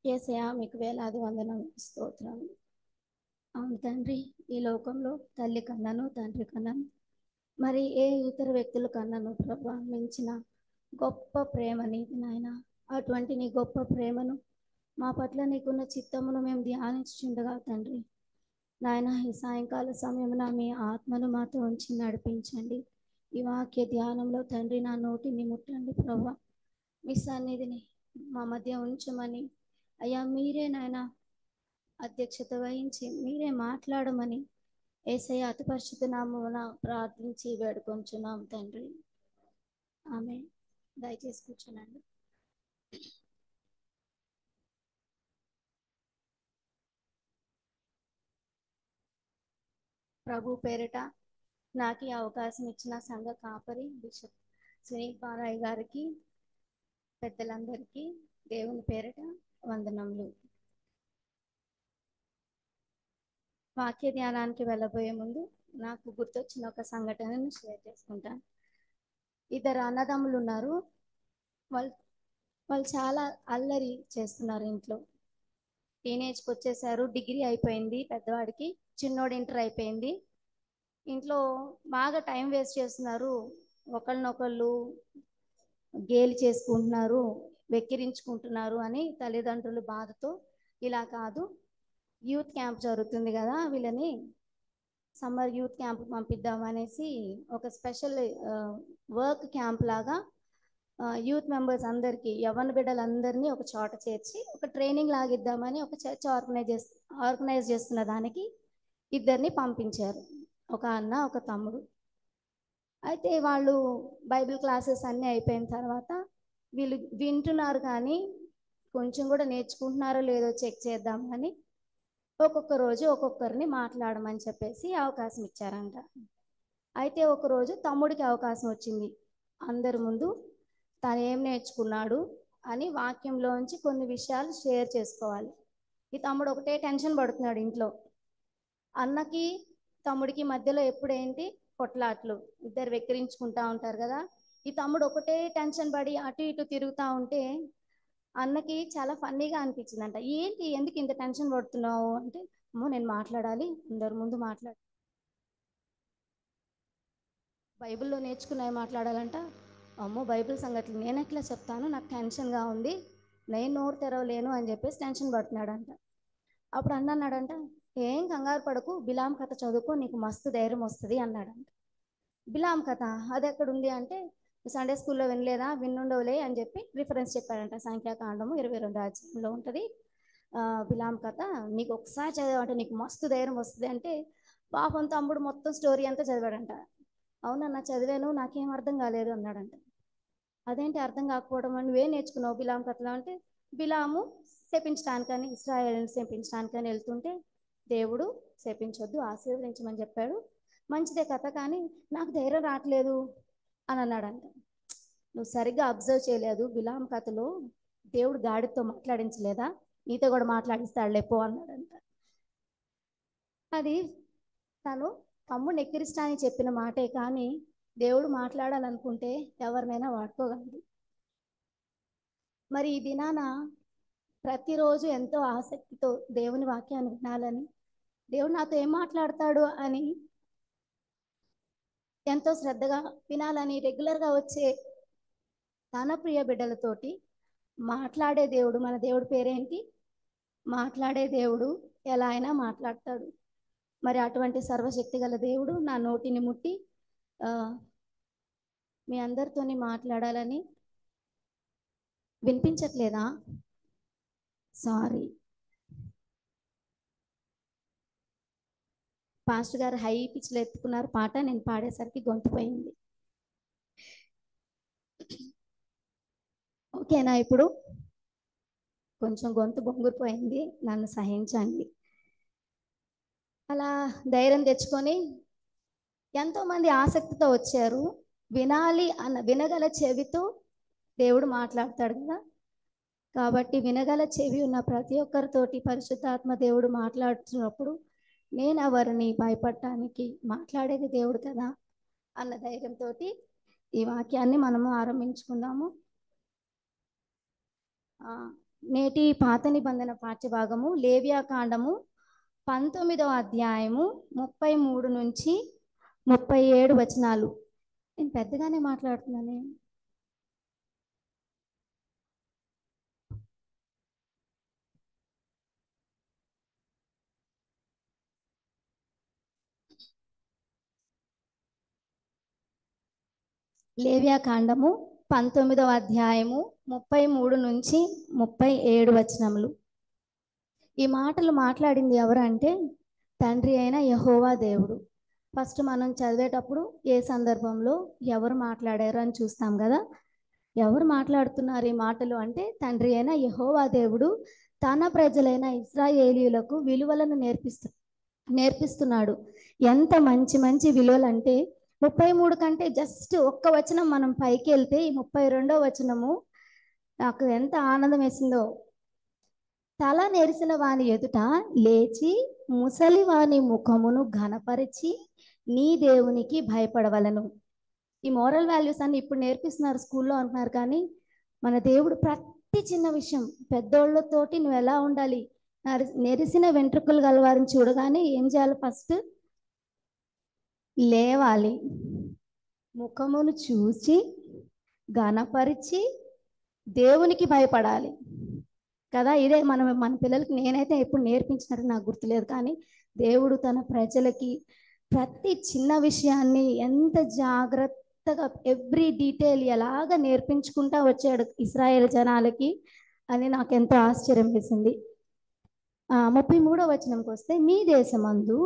యేసయ్యా మీకు వేలాది వందనం స్తోత్రం. అవును తండ్రి, ఈ లోకంలో తల్లి కన్నాను తండ్రి కన్నాను మరి ఏ ఇతర వ్యక్తుల కన్నాను ప్రభా మించిన గొప్ప ప్రేమ నీది నాయన. అటువంటి నీ గొప్ప ప్రేమను మా పట్ల నీకున్న చిత్తమును మేము ధ్యానించుచుండగా తండ్రి నాయన ఈ సాయంకాల సమయమున మీ ఆత్మను మాతో ఉంచి నడిపించండి. ఈ వాక్య ధ్యానంలో తండ్రి నా నోటిని ముట్టండి ప్రభా. మీ సన్నిధిని మా మధ్య ఉంచమని అయ్యా మీరే నాయన అధ్యక్షత వహించి మీరే మాట్లాడమని యేసయ్య అతి పరిశుద్ధ నామమున ప్రార్థించి వేడుకొంచున్నాం తండ్రి. ఆమె దయచేసి కూర్చోనండి. ప్రభు పేరిట నాకు ఈ అవకాశం ఇచ్చిన సంఘ కాపరి బిషప్ శ్రీ పారాయ్ గారికి పెద్దలందరికీ దేవుని పేరిట వందనములు. వాక్య ధ్యానానికి వెళ్ళబోయే ముందు నాకు గుర్తొచ్చిన ఒక సంఘటనను షేర్ చేసుకుంటాను. ఇద్దరు అన్నదమ్ములు ఉన్నారు. వాళ్ళు చాలా అల్లరి చేస్తున్నారు ఇంట్లో. టీనేజ్కి వచ్చేసారు. డిగ్రీ అయిపోయింది పెద్దవాడికి, చిన్నోడు ఇంటర్ అయిపోయింది. ఇంట్లో బాగా టైం వేస్ట్ చేస్తున్నారు. ఒకళ్ళనొకళ్ళు గేలి చేసుకుంటున్నారు, వెక్కిరించుకుంటున్నారు అని తల్లిదండ్రులు బాధతో ఇలా కాదు, యూత్ క్యాంప్ జరుగుతుంది కదా, వీళ్ళని సమ్మర్ యూత్ క్యాంప్ పంపిద్దామనేసి ఒక స్పెషల్ వర్క్ క్యాంప్ లాగా యూత్ మెంబర్స్ అందరికీ యవ్వన బిడ్డలందరినీ ఒక చోట చేర్చి ఒక ట్రైనింగ్ లాగిద్దామని ఒక చర్చ్ ఆర్గనైజ్ చేస్తున్న దానికి ఇద్దరిని పంపించారు, ఒక అన్న ఒక తమ్ముడు. అయితే వాళ్ళు బైబిల్ క్లాసెస్ అన్నీ అయిపోయిన తర్వాత వీళ్ళు వింటున్నారు కానీ కొంచెం కూడా నేర్చుకుంటున్నారో లేదో చెక్ చేద్దామని ఒక్కొక్క రోజు ఒక్కొక్కరిని మాట్లాడమని చెప్పేసి అవకాశం ఇచ్చారంట. అయితే ఒకరోజు తమ్ముడికి అవకాశం వచ్చింది. అందరి ముందు తను ఏం నేర్చుకున్నాడు అని వాక్యంలోంచి కొన్ని విషయాలు షేర్ చేసుకోవాలి. ఈ తమ్ముడు ఒకటే టెన్షన్ పడుతున్నాడు ఇంట్లో. అన్నకి తమ్ముడికి మధ్యలో ఎప్పుడేంటి కొట్లాట్లు, ఇద్దరు వెక్కిరించుకుంటా ఉంటారు కదా. ఈ తమ్ముడు ఒకటే టెన్షన్ పడి అటు ఇటు తిరుగుతూ ఉంటే అన్నకి చాలా ఫన్నీగా అనిపించిందంట. ఏంటి, ఎందుకు ఇంత టెన్షన్ పడుతున్నావు అంటే, అమ్మో నేను మాట్లాడాలి, అందరి ముందు బైబిల్లో నేర్చుకున్నాయి మాట్లాడాలంట. అమ్మో బైబిల్ సంగతులు నేను ఎట్లా చెప్తాను, నాకు టెన్షన్గా ఉంది, నేను నోరు తెరవలేను అని చెప్పేసి టెన్షన్ పడుతున్నాడంట. అప్పుడు అన్నాడంట, ఏం కంగారు పడకు, బిలాం కథ చదువుకో, నీకు మస్తు ధైర్యం వస్తుంది అన్నాడంట. బిలాం కథ అది ఎక్కడుంది అంటే, సండే స్కూల్లో వినలేదా, విన్నుండవులే అని చెప్పి రిఫరెన్స్ చెప్పాడంట. సంఖ్యాకాండము 22వ అధ్యాయంలో ఉంటుంది బిలాం కథ. నీకు ఒకసారి చదివామంటే నీకు మస్తు ధైర్యం వస్తుంది అంటే పాపం తమ్ముడు మొత్తం స్టోరీ అంతా చదివాడంట. అవునన్నా చదివాను, నాకేం అర్థం కాలేదు అన్నాడంట. అదేంటి అర్థం కాకపోవడం అని నువ్వేం నేర్చుకున్నావు బిలాం కథలో అంటే, బిలాము శపించడానికని ఇశ్రాయేలుని శపించడానికని వెళ్తుంటే దేవుడు శపించొద్దు ఆశీర్వదించమని చెప్పాడు. మంచిదే కథ, కానీ నాకు ధైర్యం రావట్లేదు అని అన్నాడంట. నువ్వు సరిగ్గా అబ్జర్వ్ చేయలేదు. బిలాం కథలో దేవుడు గాడితో మాట్లాడించలేదా? నీతో కూడా మాట్లాడిస్తాడు లేపో అన్నాడంట. అది తను తమ్ముడిని ఎక్కిరిస్తానని చెప్పిన మాటే, కానీ దేవుడు మాట్లాడాలనుకుంటే ఎవరినైనా వాడుకోగలడు. మరి ఈ దినాన ప్రతిరోజు ఎంతో ఆసక్తితో దేవుని వాక్యాన్ని వినాలని, దేవుడు నాతో ఏం మాట్లాడతాడు అని ఎంతో శ్రద్ధగా వినాలని రెగ్యులర్గా వచ్చే తన ప్రియ బిడ్డలతోటి మాట్లాడే దేవుడు, మన దేవుడి పేరేంటి? మాట్లాడే దేవుడు ఎలా అయినా మాట్లాడతాడు. మరి అటువంటి సర్వశక్తి గల దేవుడు నా నోటిని ముట్టి మీ అందరితోని మాట్లాడాలని వినిపించట్లేదా? సారీ. పాస్టర్ గారు హై పిచ్లో ఎత్తుకున్నారు పాట, నేను పాడేసరికి గొంతు పోయింది. ఓకేనా? ఇప్పుడు కొంచెం గొంతు బొంగురిపోయింది, నన్ను సహించండి. అలా ధైర్యం తెచ్చుకొని ఎంతోమంది ఆసక్తితో వచ్చారు. వినాలి వినగల చెవితో దేవుడు మాట్లాడతాడు కదా. కాబట్టి వినగల చెవి ఉన్న ప్రతి ఒక్కరితోటి పరిశుద్ధాత్మ దేవుడు మాట్లాడుతున్నప్పుడు నేను ఎవరిని భయపడటానికి, మాట్లాడేది దేవుడు కదా అన్న ధైర్యంతో ఈ వాక్యాన్ని మనము ఆరంభించుకుందాము. నేటి పాత నిబంధన పాఠ్యభాగము లేవియాకాండము 19వ అధ్యాయము 33 నుంచి 37 వచనాలు. నేను పెద్దగానే మాట్లాడుతున్నానే. లేవియాకాండము 19వ అధ్యాయము 33 నుంచి 37 వచనములు. ఈ మాటలు మాట్లాడింది ఎవరంటే తండ్రి అయిన యెహోవా దేవుడు. ఫస్ట్ మనం చదివేటప్పుడు ఏ సందర్భంలో ఎవరు మాట్లాడారు అని చూస్తాం కదా. ఎవరు మాట్లాడుతున్నారు ఈ మాటలు అంటే తండ్రి అయిన యెహోవా దేవుడు తన ప్రజలైన ఇశ్రాయేలీయులకు విలువలను నేర్పిస్తున్నాడు. ఎంత మంచి మంచి విలువలు అంటే 33 కంటే జస్ట్ ఒక్క వచనం మనం పైకి వెళ్తే ఈ 32వ వచనము నాకు ఎంత ఆనందం వేసిందో. తల నెరిసిన వాని ఎదుట లేచి ముసలి వాని ముఖమును ఘనపరిచి నీ దేవునికి భయపడవలను. ఈ మోరల్ వాల్యూస్ అన్ని ఇప్పుడు నేర్పిస్తున్నారు స్కూల్లో అంటున్నారు, కానీ మన దేవుడు ప్రతి చిన్న విషయం, పెద్దోళ్ళతోటి నువ్వు ఎలా ఉండాలి, నెరిసిన వెంట్రుకలు గలవారిని చూడగానే ఏం చేయాలి? ఫస్ట్ లేవాలి, ముఖమును చూచి ఘనపరిచి దేవునికి భయపడాలి కదా. ఇదే మన పిల్లలకి నేనైతే ఎప్పుడు నేర్పించినట్టు నాకు గుర్తులేదు, కానీ దేవుడు తన ప్రజలకి ప్రతి చిన్న విషయాన్ని ఎంత జాగ్రత్తగా ఎవ్రీ డీటెయిల్ ఎలాగ నేర్పించుకుంటా వచ్చాడు ఇశ్రాయేల్ జనాలకి అని నాకు ఎంతో ఆశ్చర్యం వేసింది. 33వ వచనంకి వస్తే, మీ దేశమందు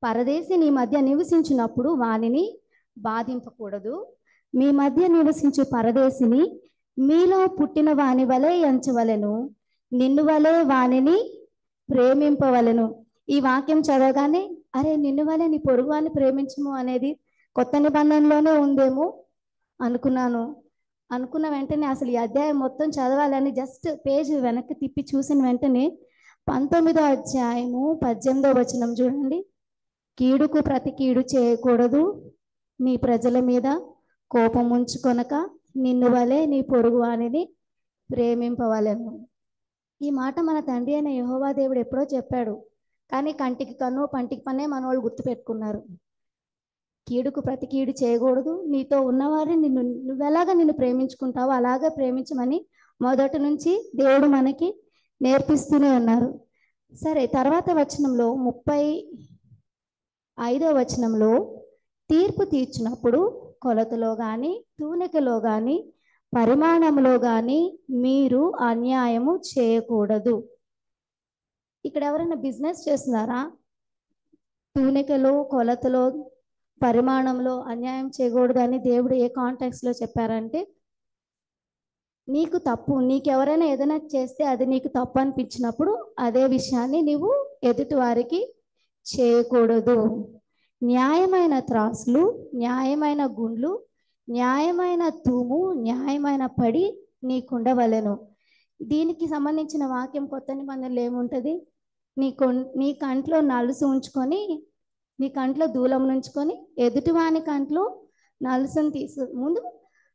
పరదేశి నీ మధ్య నివసించినప్పుడు వానిని బాధింపకూడదు. మీ మధ్య నివసించు పరదేశిని మీలో పుట్టిన వాని వలె ఎంచవలెను, నిన్ను వలె వానిని ప్రేమింపవలెను. ఈ వాక్యం చదవగానే అరే నిన్ను వలె నీ పొరుగువాన్ని ప్రేమించము అనేది కొత్త నిబంధనలోనే ఉందేమో అనుకున్న వెంటనే అసలు ఈ అధ్యాయం మొత్తం చదవాలని జస్ట్ పేజ్ వెనక్కి తిప్పి చూసిన వెంటనే 19వ అధ్యాయము 18వ వచనం చూడండి. కీడుకు ప్రతి కీడు చేయకూడదు, నీ ప్రజల మీద కోపం ఉంచుకొనక నిన్ను వలె నీ పొరుగువానిని ప్రేమింపవలెను. ఈ మాట మన తండ్రి అయిన యెహోవా దేవుడు ఎప్పుడో చెప్పాడు, కానీ కంటికి కన్ను పంటికి పన్నే మన వాళ్ళు గుర్తుపెట్టుకున్నారు. కీడుకు ప్రతి కీడు చేయకూడదు, నీతో ఉన్నవారిని నువ్వెలాగా ప్రేమించుకుంటావో అలాగే ప్రేమించమని మొదటి నుంచి దేవుడు మనకి నేర్పిస్తూనే ఉన్నారు. సరే, తర్వాత వచనంలో 35వ వచనంలో తీర్పు తీర్చినప్పుడు కొలతలో కానీ తూనికలో కానీ పరిమాణంలో కానీ మీరు అన్యాయము చేయకూడదు. ఇక్కడ ఎవరైనా బిజినెస్ చేస్తున్నారా? తూనికలో కొలతలో పరిమాణంలో అన్యాయం చేయకూడదు అని దేవుడు ఏ కాంటాక్ట్స్లో చెప్పారంటే నీకు తప్పు, నీకెవరైనా ఏదైనా చేస్తే అది నీకు తప్పు అనిపించినప్పుడు అదే విషయాన్ని నీవు ఎదుటి వారికి చేయకూడదు. న్యాయమైన త్రాసులు, న్యాయమైన గుండ్లు, న్యాయమైన తూము, న్యాయమైన పడి నీకుండవలెను. దీనికి సంబంధించిన వాక్యం కొత్త నిబంధనలు ఏముంటుంది? నీ కంట్లో నలుసు ఉంచుకొని, నీ కంట్లో దూలం ఉంచుకొని ఎదుటివాని కంట్లో నలుసుని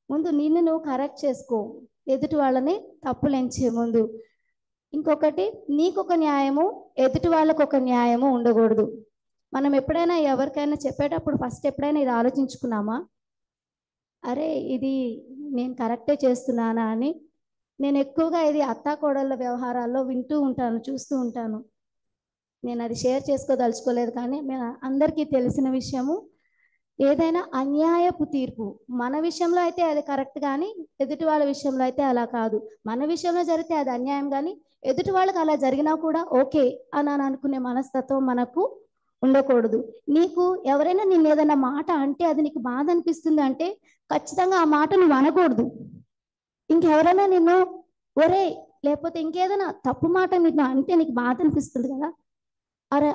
ముందు నిన్ను నువ్వు కరెక్ట్ చేసుకో, ఎదుటి వాళ్ళని తప్పులెంచే ముందు. ఇంకొకటి, నీకొక న్యాయము ఎదుటి వాళ్ళకు ఒక న్యాయము ఉండకూడదు. మనం ఎప్పుడైనా ఎవరికైనా చెప్పేటప్పుడు ఫస్ట్ ఎప్పుడైనా ఇది ఆలోచించుకున్నామా? అరే ఇది నేను కరెక్టే చేస్తున్నానా అని. నేను ఎక్కువగా ఇది అత్తాకోడళ్ళ వ్యవహారాల్లో వింటూ ఉంటాను, చూస్తూ ఉంటాను. నేను అది షేర్ చేసుకోదలుచుకోలేదు, కానీ అందరికీ తెలిసిన విషయము, ఏదైనా అన్యాయపు తీర్పు మన విషయంలో అయితే అది కరెక్ట్, కానీ ఎదుటి వాళ్ళ విషయంలో అయితే అలా కాదు. మన విషయంలో జరిగితే అది అన్యాయం, కానీ ఎదుటి వాళ్ళకి అలా జరిగినా కూడా ఓకే అని అనుకునే మనస్తత్వం మనకు ఉండకూడదు. నీకు ఎవరైనా నిన్ను ఏదైనా మాట అంటే అది నీకు బాధ అనిపిస్తుంది అంటే ఖచ్చితంగా ఆ మాట నువ్వు అనకూడదు. ఇంకెవరైనా నిన్ను ఒరే లేకపోతే ఇంకేదైనా తప్పు మాట నిన్ను అంటే నీకు బాధ అనిపిస్తుంది కదా, అరే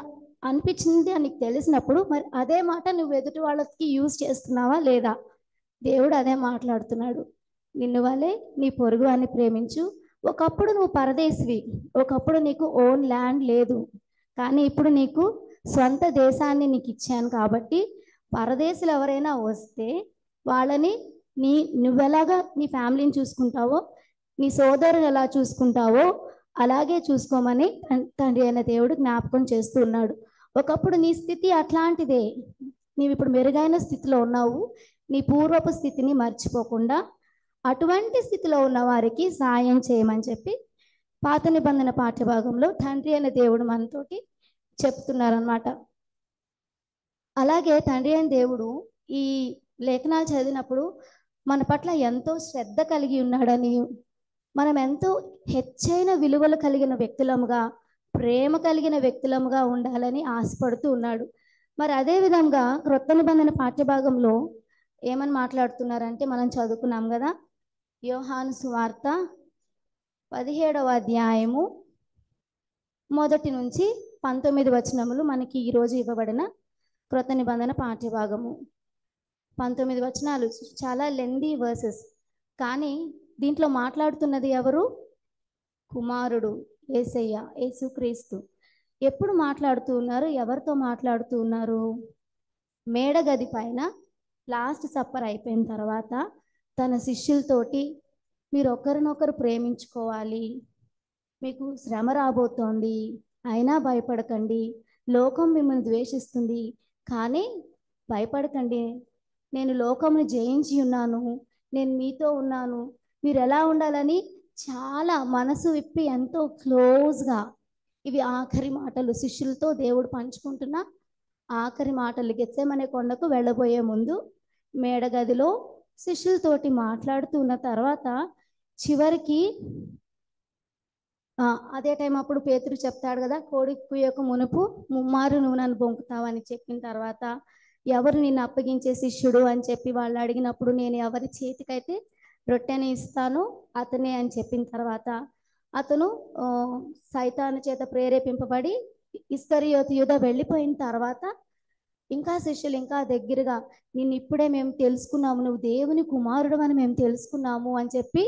అనిపించింది అని నీకు తెలిసినప్పుడు మరి అదే మాట నువ్వు ఎదుటి వాళ్ళకి యూజ్ చేస్తున్నావా లేదా? దేవుడు అదే మాట్లాడుతున్నాడు. నిన్ను వలే నీ పొరుగు అని ప్రేమించు. ఒకప్పుడు నువ్వు పరదేశివి, ఒకప్పుడు నీకు ఓన్ ల్యాండ్ లేదు, కానీ ఇప్పుడు నీకు సొంత దేశాన్ని నీకు ఇచ్చాను కాబట్టి పరదేశులు ఎవరైనా వస్తే వాళ్ళని నువ్వెలాగా నీ ఫ్యామిలీని చూసుకుంటావో, నీ సోదరుని ఎలా చూసుకుంటావో అలాగే చూసుకోమని తండ్రి అయిన దేవుడు జ్ఞాపకం చేస్తూ ఉన్నాడు. ఒకప్పుడు నీ స్థితి అట్లాంటిదే, నీవు ఇప్పుడు మెరుగైన స్థితిలో ఉన్నావు. నీ పూర్వపు స్థితిని మర్చిపోకుండా అటువంటి స్థితిలో ఉన్న వారికి సాయం చేయమని చెప్పి పాత నిబంధన పాఠ్యభాగంలో తండ్రి అయిన దేవుడు మనతోటి చెప్తున్నారనమాట. అలాగే తండ్రి అయిన దేవుడు ఈ లేఖనాలు చదివినప్పుడు మన పట్ల ఎంతో శ్రద్ధ కలిగి ఉన్నాడని, మనం ఎంతో హెచ్చైన విలువలు కలిగిన వ్యక్తులముగా, ప్రేమ కలిగిన వ్యక్తులముగా ఉండాలని ఆశపడుతూ ఉన్నాడు. మరి అదే విధంగా క్రొత్త నిబంధన పాఠ్యభాగంలో ఏమని మాట్లాడుతున్నారంటే మనం చదువుకున్నాం కదా, యోహాను సువార్త 17వ అధ్యాయము 1 నుంచి 19 వచనములు మనకి ఈరోజు ఇవ్వబడిన క్రొత్త నిబంధన పాఠ్యభాగము. 19 వచనాలు చాలా లెందీ వర్సెస్, కానీ దీంట్లో మాట్లాడుతున్నది ఎవరు? కుమారుడు యేసయ్య, యేసుక్రీస్తు. ఎప్పుడు మాట్లాడుతూ ఉన్నారు? ఎవరితో మాట్లాడుతూ ఉన్నారు? మేడగది పైన లాస్ట్ సప్పర్ అయిపోయిన తర్వాత తన శిష్యులతోటి మీరు ఒకరినొకరు ప్రేమించుకోవాలి, మీకు శ్రమ రాబోతోంది, అయినా భయపడకండి, లోకం మిమ్మల్ని ద్వేషిస్తుంది కానీ భయపడకండి, నేను లోకంని జయించి ఉన్నాను, నేను మీతో ఉన్నాను, మీరు ఎలా ఉండాలని చాలా మనసు విప్పి ఎంతో క్లోజ్గా, ఇవి ఆఖరి మాటలు శిష్యులతో దేవుడు పంచుకుంటున్న ఆఖరి మాటలు. గెత్సేమనే కొండకు వెళ్ళబోయే ముందు మేడగదిలో శిష్యులతోటి మాట్లాడుతున్న తర్వాత చివరికి అదే టైం అప్పుడు పేతురు చెప్తాడు కదా, కోడి కుయ్యకు మునుపు ముమ్మారు నువ్వు నన్ను బొంకుతావని చెప్పిన తర్వాత ఎవరు నిన్ను అప్పగించే శిష్యుడు అని చెప్పి వాళ్ళు అడిగినప్పుడు నేను ఎవరి చేతికైతే రొట్టెని ఇస్తాను అతనే అని చెప్పిన తర్వాత అతను సైతాను చేత ప్రేరేపింపబడి ఇస్కరియోతు యూదా వెళ్ళిపోయిన తర్వాత ఇంకా శిష్యులు ఇంకా దగ్గరగా నిన్ను ఇప్పుడే మేము తెలుసుకున్నాము, నువ్వు దేవుని కుమారుడు అని మేము తెలుసుకున్నాము అని చెప్పి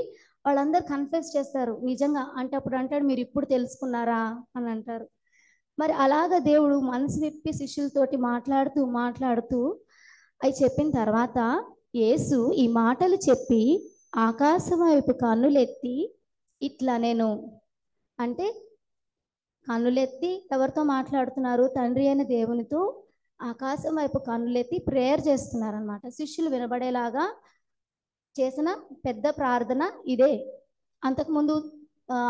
వాళ్ళందరూ కన్ఫెస్ చేస్తారు. నిజంగా అంటే అప్పుడు అంటాడు మీరు ఇప్పుడు తెలుసుకున్నారా అని అంటారు. మరి అలాగ దేవుడు మనసు విప్పి శిష్యులతోటి మాట్లాడుతూ అవి చెప్పిన తర్వాత యేసు ఈ మాటలు చెప్పి ఆకాశం వైపు కన్నులెత్తి ఇట్లా నేను అంటే కన్నులెత్తి ఎవరితో మాట్లాడుతున్నారు? తండ్రి అయిన దేవునితో ఆకాశం వైపు కన్నులెత్తి ప్రేయర్ చేస్తున్నారు అనమాట. శిష్యులు వినబడేలాగా చేసిన పెద్ద ప్రార్థన ఇదే. అంతకుముందు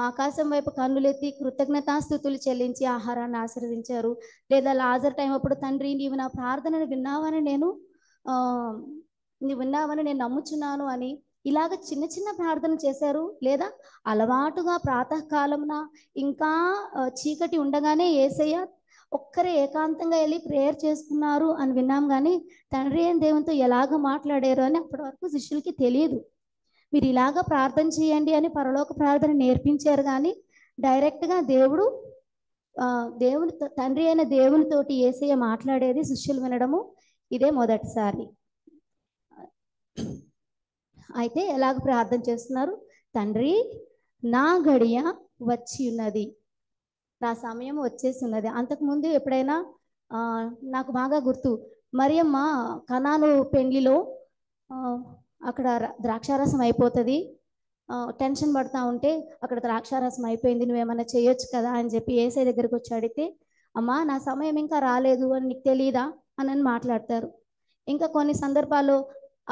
ఆకాశం వైపు కన్నులెత్తి కృతజ్ఞతాస్తుతులు చెల్లించి ఆహారాన్ని ఆశీర్వదించారు. లేదా లాజర్ టైం అప్పుడు తండ్రి నీవు నా ప్రార్థనను విన్నావని నేను నమ్ముచున్నాను అని ఇలాగ చిన్న చిన్న ప్రార్థన చేశారు. లేదా అలవాటుగా ప్రాతకాలంన ఇంకా చీకటి ఉండగానే యేసయ్య ఒక్కరే ఏకాంతంగా వెళ్ళి ప్రేయర్ చేసుకున్నారు అని విన్నాం, కానీ తండ్రి అయిన దేవునితో ఎలాగ మాట్లాడారు అని అప్పటి వరకు శిష్యులకి తెలియదు. మీరు ఇలాగా ప్రార్థన చేయండి అని పరలోక ప్రార్థన నేర్పించారు, కానీ డైరెక్ట్గా దేవుని తండ్రి అయిన దేవునితోటి యేసయ్య మాట్లాడేది శిష్యులు వినడము ఇదే మొదటిసారి. అయితే ఎలాగ ప్రార్థన చేస్తున్నారు? తండ్రి, నా గడియ వచ్చి ఉన్నది, నా సమయం వచ్చేసి ఉన్నది. అంతకుముందు ఎప్పుడైనా నాకు బాగా గుర్తు, మరియమ్మ కనాను పెండ్లిలో అక్కడ ద్రాక్షారసం అయిపోతుంది, టెన్షన్ పడతా ఉంటే అక్కడ ద్రాక్షారసం అయిపోయింది, నువ్వేమన్నా చేయొచ్చు కదా అని చెప్పి యేసయ్య దగ్గరికి వచ్చి అడిగితే, అమ్మా నా సమయం ఇంకా రాలేదు అని నీకు తెలియదా అని మాట్లాడతారు. ఇంకా కొన్ని సందర్భాల్లో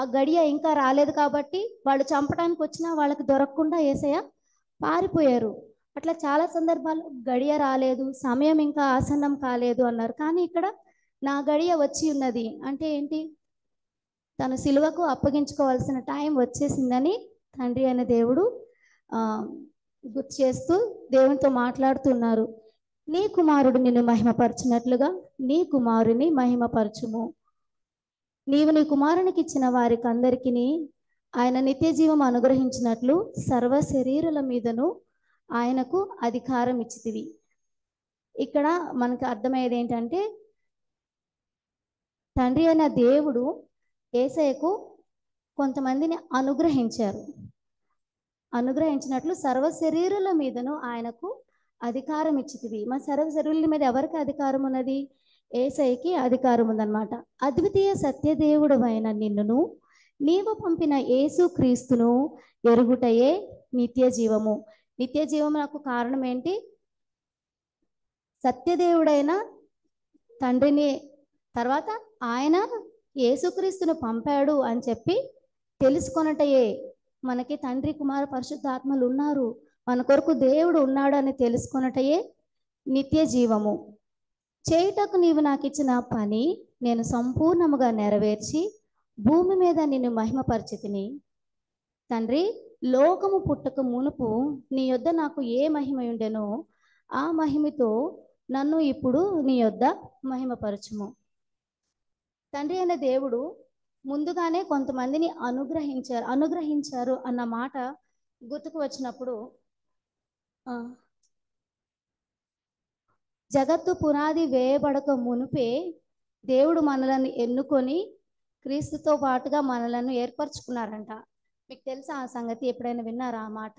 ఆ గడియ ఇంకా రాలేదు కాబట్టి వాళ్ళు చంపడానికి వచ్చినా వాళ్ళకి దొరకకుండా యేసయ్య పారిపోయారు. అట్లా చాలా సందర్భాలు గడియ రాలేదు, సమయం ఇంకా ఆసన్నం కాలేదు అన్నారు. కానీ ఇక్కడ నా గడియ వచ్చి ఉన్నది అంటే ఏంటి? తను సిలువకు అప్పగించుకోవాల్సిన టైం వచ్చేసిందని తండ్రి అయిన దేవుడు గుర్తు చేస్తూ దేవునితో మాట్లాడుతున్నారు. నీ కుమారుడు నిన్ను మహిమపరచినట్లుగా నీ కుమారుని మహిమపరచుము. నీవు నీ కుమారునికి ఇచ్చిన వారికి అందరికీ ఆయన నిత్య జీవం అనుగ్రహించినట్లు సర్వ శరీరుల మీదను ఆయనకు అధికారం ఇచ్చితివి. ఇక్కడ మనకు అర్థమయ్యేది ఏంటంటే, తండ్రి అయిన దేవుడు యేసయ్యకు కొంతమందిని అనుగ్రహించినట్లు సర్వ శరీరుల మీదను ఆయనకు అధికారం ఇచ్చితివి. మన సర్వ శరీరుల మీద ఎవరికి అధికారం ఉన్నది? యేసయ్యకి అధికారం ఉందన్నమాట. అద్వితీయ సత్యదేవుడు అయిన నిన్నును నీవు పంపిన యేసు క్రీస్తును ఎరుగుటయే నిత్య జీవము. నిత్య జీవమునకు కారణం ఏంటి? సత్యదేవుడైన తండ్రిని తర్వాత ఆయన యేసుక్రీస్తును పంపాడు అని చెప్పి తెలుసుకొనటయే. మనకి తండ్రి కుమార పరిశుద్ధాత్మలు ఉన్నారు, మన కొరకు దేవుడు ఉన్నాడు అని తెలుసుకొనటయే నిత్య జీవము. చేయుటకు నీవు నాకు ఇచ్చిన పని నేను సంపూర్ణముగా నెరవేర్చి భూమి మీద నిన్ను మహిమపరిచితిని. తండ్రి, లోకము పుట్టక మునుపు నీ యొద్ద నాకు ఏ మహిమ ఉండెనో ఆ మహిమతో నన్ను ఇప్పుడు నీ యొద్ద మహిమపరచుము. తండ్రి అయిన దేవుడు ముందుగానే కొంతమందిని అనుగ్రహించారు అన్న మాట గుర్తుకు వచ్చినప్పుడు, జగత్తు పునాది వేయబడక మునుపే దేవుడు మనలను ఎన్నుకొని క్రీస్తుతో పాటుగా మనలను ఏర్పరచుకున్నారంట. మీకు తెలుసా ఆ సంగతి? ఎప్పుడైనా విన్నారా ఆ మాట?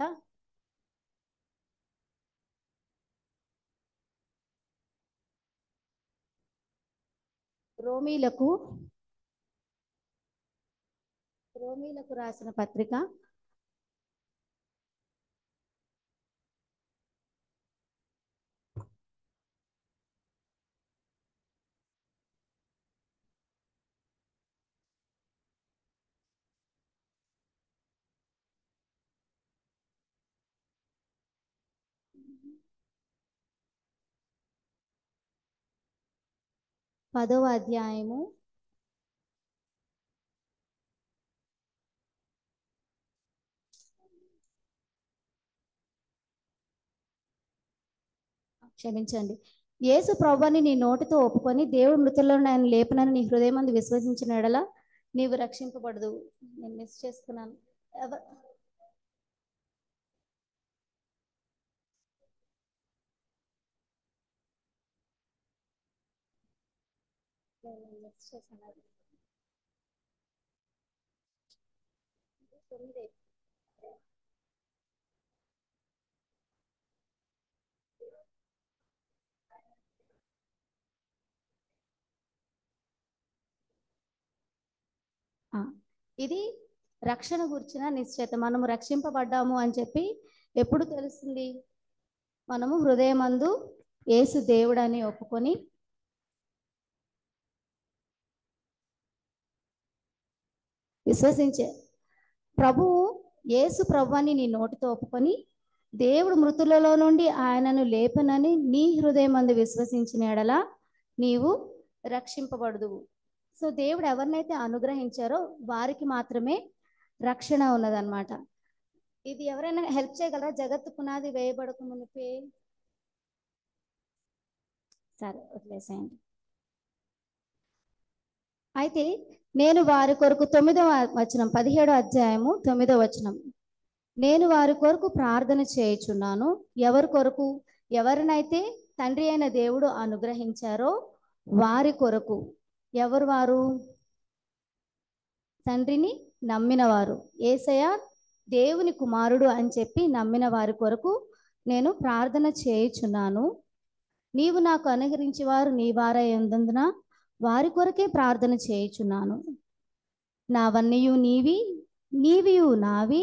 రోమీలకు రాసిన పత్రిక 10వ అధ్యాయము 'క్షమించండి. యేసు ప్రభువుని నీ నోటితో ఒప్పుకొని దేవుడు మృతుల్లో ఆయన లేపనని నీ హృదయమందు విశ్వసించిన ఎడల నీవు రక్షింపబడదు. నేను మిస్ చేసుకున్నాను. ఇది రక్షణ గురించిన నిశ్చయిత. మనము రక్షింపబడ్డాము అని చెప్పి ఎప్పుడు తెలుస్తుంది? మనము హృదయమందు యేసు దేవుడని ఒప్పుకొని విశ్వసించే యేసు ప్రభువుని నీ నోటితో ఒప్పుకొని దేవుడు మృతులలో నుండి ఆయనను లేపనని నీ హృదయమందు విశ్వసించిన ఎడల నీవు రక్షింపబడదువు. సో దేవుడు ఎవరినైతే అనుగ్రహించారో వారికి మాత్రమే రక్షణ ఉన్నదన్నమాట. ఇది ఎవరైనా హెల్ప్ చేయగలరా? జగత్తు పునాది వేయబడక మునిపే. సరే వదిలేసేయండి. అయితే నేను వారి కొరకు 9వ వచనం 17వ అధ్యాయము 9వ వచనం, నేను వారి కొరకు ప్రార్థన చేయుచున్నాను. ఎవరి కొరకు? ఎవరినైతే తండ్రి అయిన దేవుడు అనుగ్రహించారో వారి కొరకు. ఎవరు వారు? తండ్రిని నమ్మిన వారు, యేసయ్య దేవుని కుమారుడు అని చెప్పి నమ్మిన వారి కొరకు నేను ప్రార్థన చేయుచున్నాను. నీవు నాకు అనుగ్రహించి వారు నీ వారై ఉన్నందున వారి కొరకే ప్రార్థన చేయుచున్నాను. నావన్నీయు నీవి, నీవియు నావి,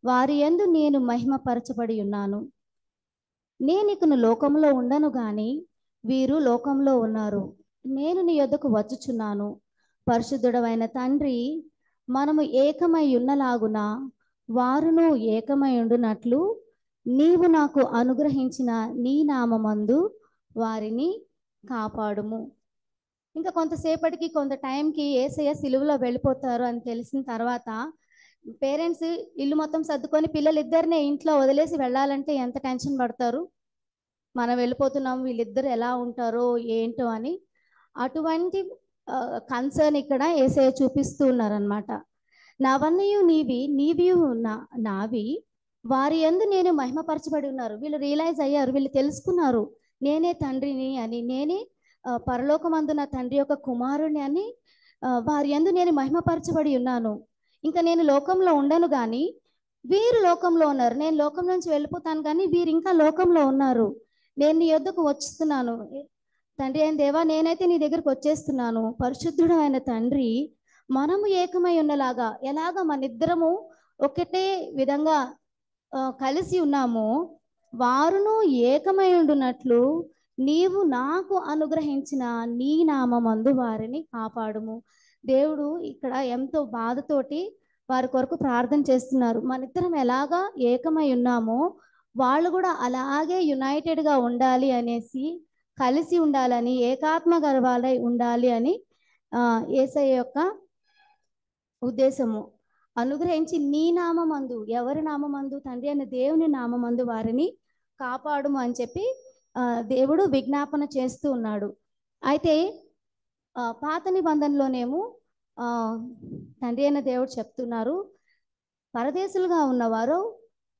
వారి యందు నేను మహిమపరచబడి ఉన్నాను. నేనికను లోకంలో ఉండను గాని వీరు లోకంలో ఉన్నారు. నేను నీ యొద్దకు వచ్చుచున్నాను. పరిశుద్ధుడవైన తండ్రి, మనము ఏకమై ఉన్నలాగున వారును ఏకమై ఉండునట్లు నీవు నాకు అనుగ్రహించిన నీ నామమందు వారిని కాపాడుము. ఇంకా కొంతసేపటికి కొంత టైంకి యేసయ్య సిలువలో వెళ్ళిపోతారు అని తెలిసిన తర్వాత పేరెంట్స్ ఇల్లు మొత్తం సర్దుకొని పిల్లలిద్దరినే ఇంట్లో వదిలేసి వెళ్ళాలంటే ఎంత టెన్షన్ పడతారు. మనం వెళ్ళిపోతున్నాము, వీళ్ళిద్దరు ఎలా ఉంటారో ఏంటో అని. అటువంటి కన్సర్న్ ఇక్కడ యేసయ్య చూపిస్తూ ఉన్నారనమాట. నావన్నీయు నీవి, నీవియు నావి, వారి యందు నేను మహిమపరచబడి ఉన్నారు. వీళ్ళు రియలైజ్ అయ్యారు, వీళ్ళు తెలుసుకున్నారు నేనే తండ్రిని అని, నేనే పరలోకమందు నా తండ్రి యొక్క కుమారుని అని. వారి యందు నేను మహిమపరచబడి ఉన్నాను. ఇంకా నేను లోకంలో ఉండను కానీ వీరు లోకంలో ఉన్నారు. నేను లోకం నుంచి వెళ్ళిపోతాను కానీ వీరు ఇంకా లోకంలో ఉన్నారు. నేను నీ యొద్దకు వస్తున్నాను. తండ్రి అయిన దేవా, నేనైతే నీ దగ్గరకు వచ్చేస్తున్నాను. పరిశుద్ధుడు అయిన తండ్రి, మనము ఏకమై ఉన్నలాగా, ఎలాగ మన ఇద్దరము ఒకటే విధంగా కలిసి ఉన్నామో వారును ఏకమై ఉండునట్లు నీవు నాకు అనుగ్రహించిన నీ నామమందు వారిని కాపాడుము. దేవుడు ఇక్కడ ఎంతో బాధతోటి వారి కొరకు ప్రార్థన చేస్తున్నారు. మన ఇద్దరం ఎలాగా ఏకమై ఉన్నామో వాళ్ళు కూడా అలాగే యునైటెడ్గా ఉండాలి అనేసి, కలిసి ఉండాలని, ఏకాత్మ గర్వాలై ఉండాలి అని యేసయ్య యొక్క ఉద్దేశము. అనుగ్రహించి నీ నామమందు, ఎవరి నామమందు? తండ్రి అయిన దేవుని నామమందు వారిని కాపాడుము అని చెప్పి దేవుడు విజ్ఞాపన చేస్తూ ఉన్నాడు. అయితే పాత నిబంధనలోనేమో తండ్రి అయిన దేవుడు చెప్తున్నారు, పరదేశులుగా ఉన్నవారు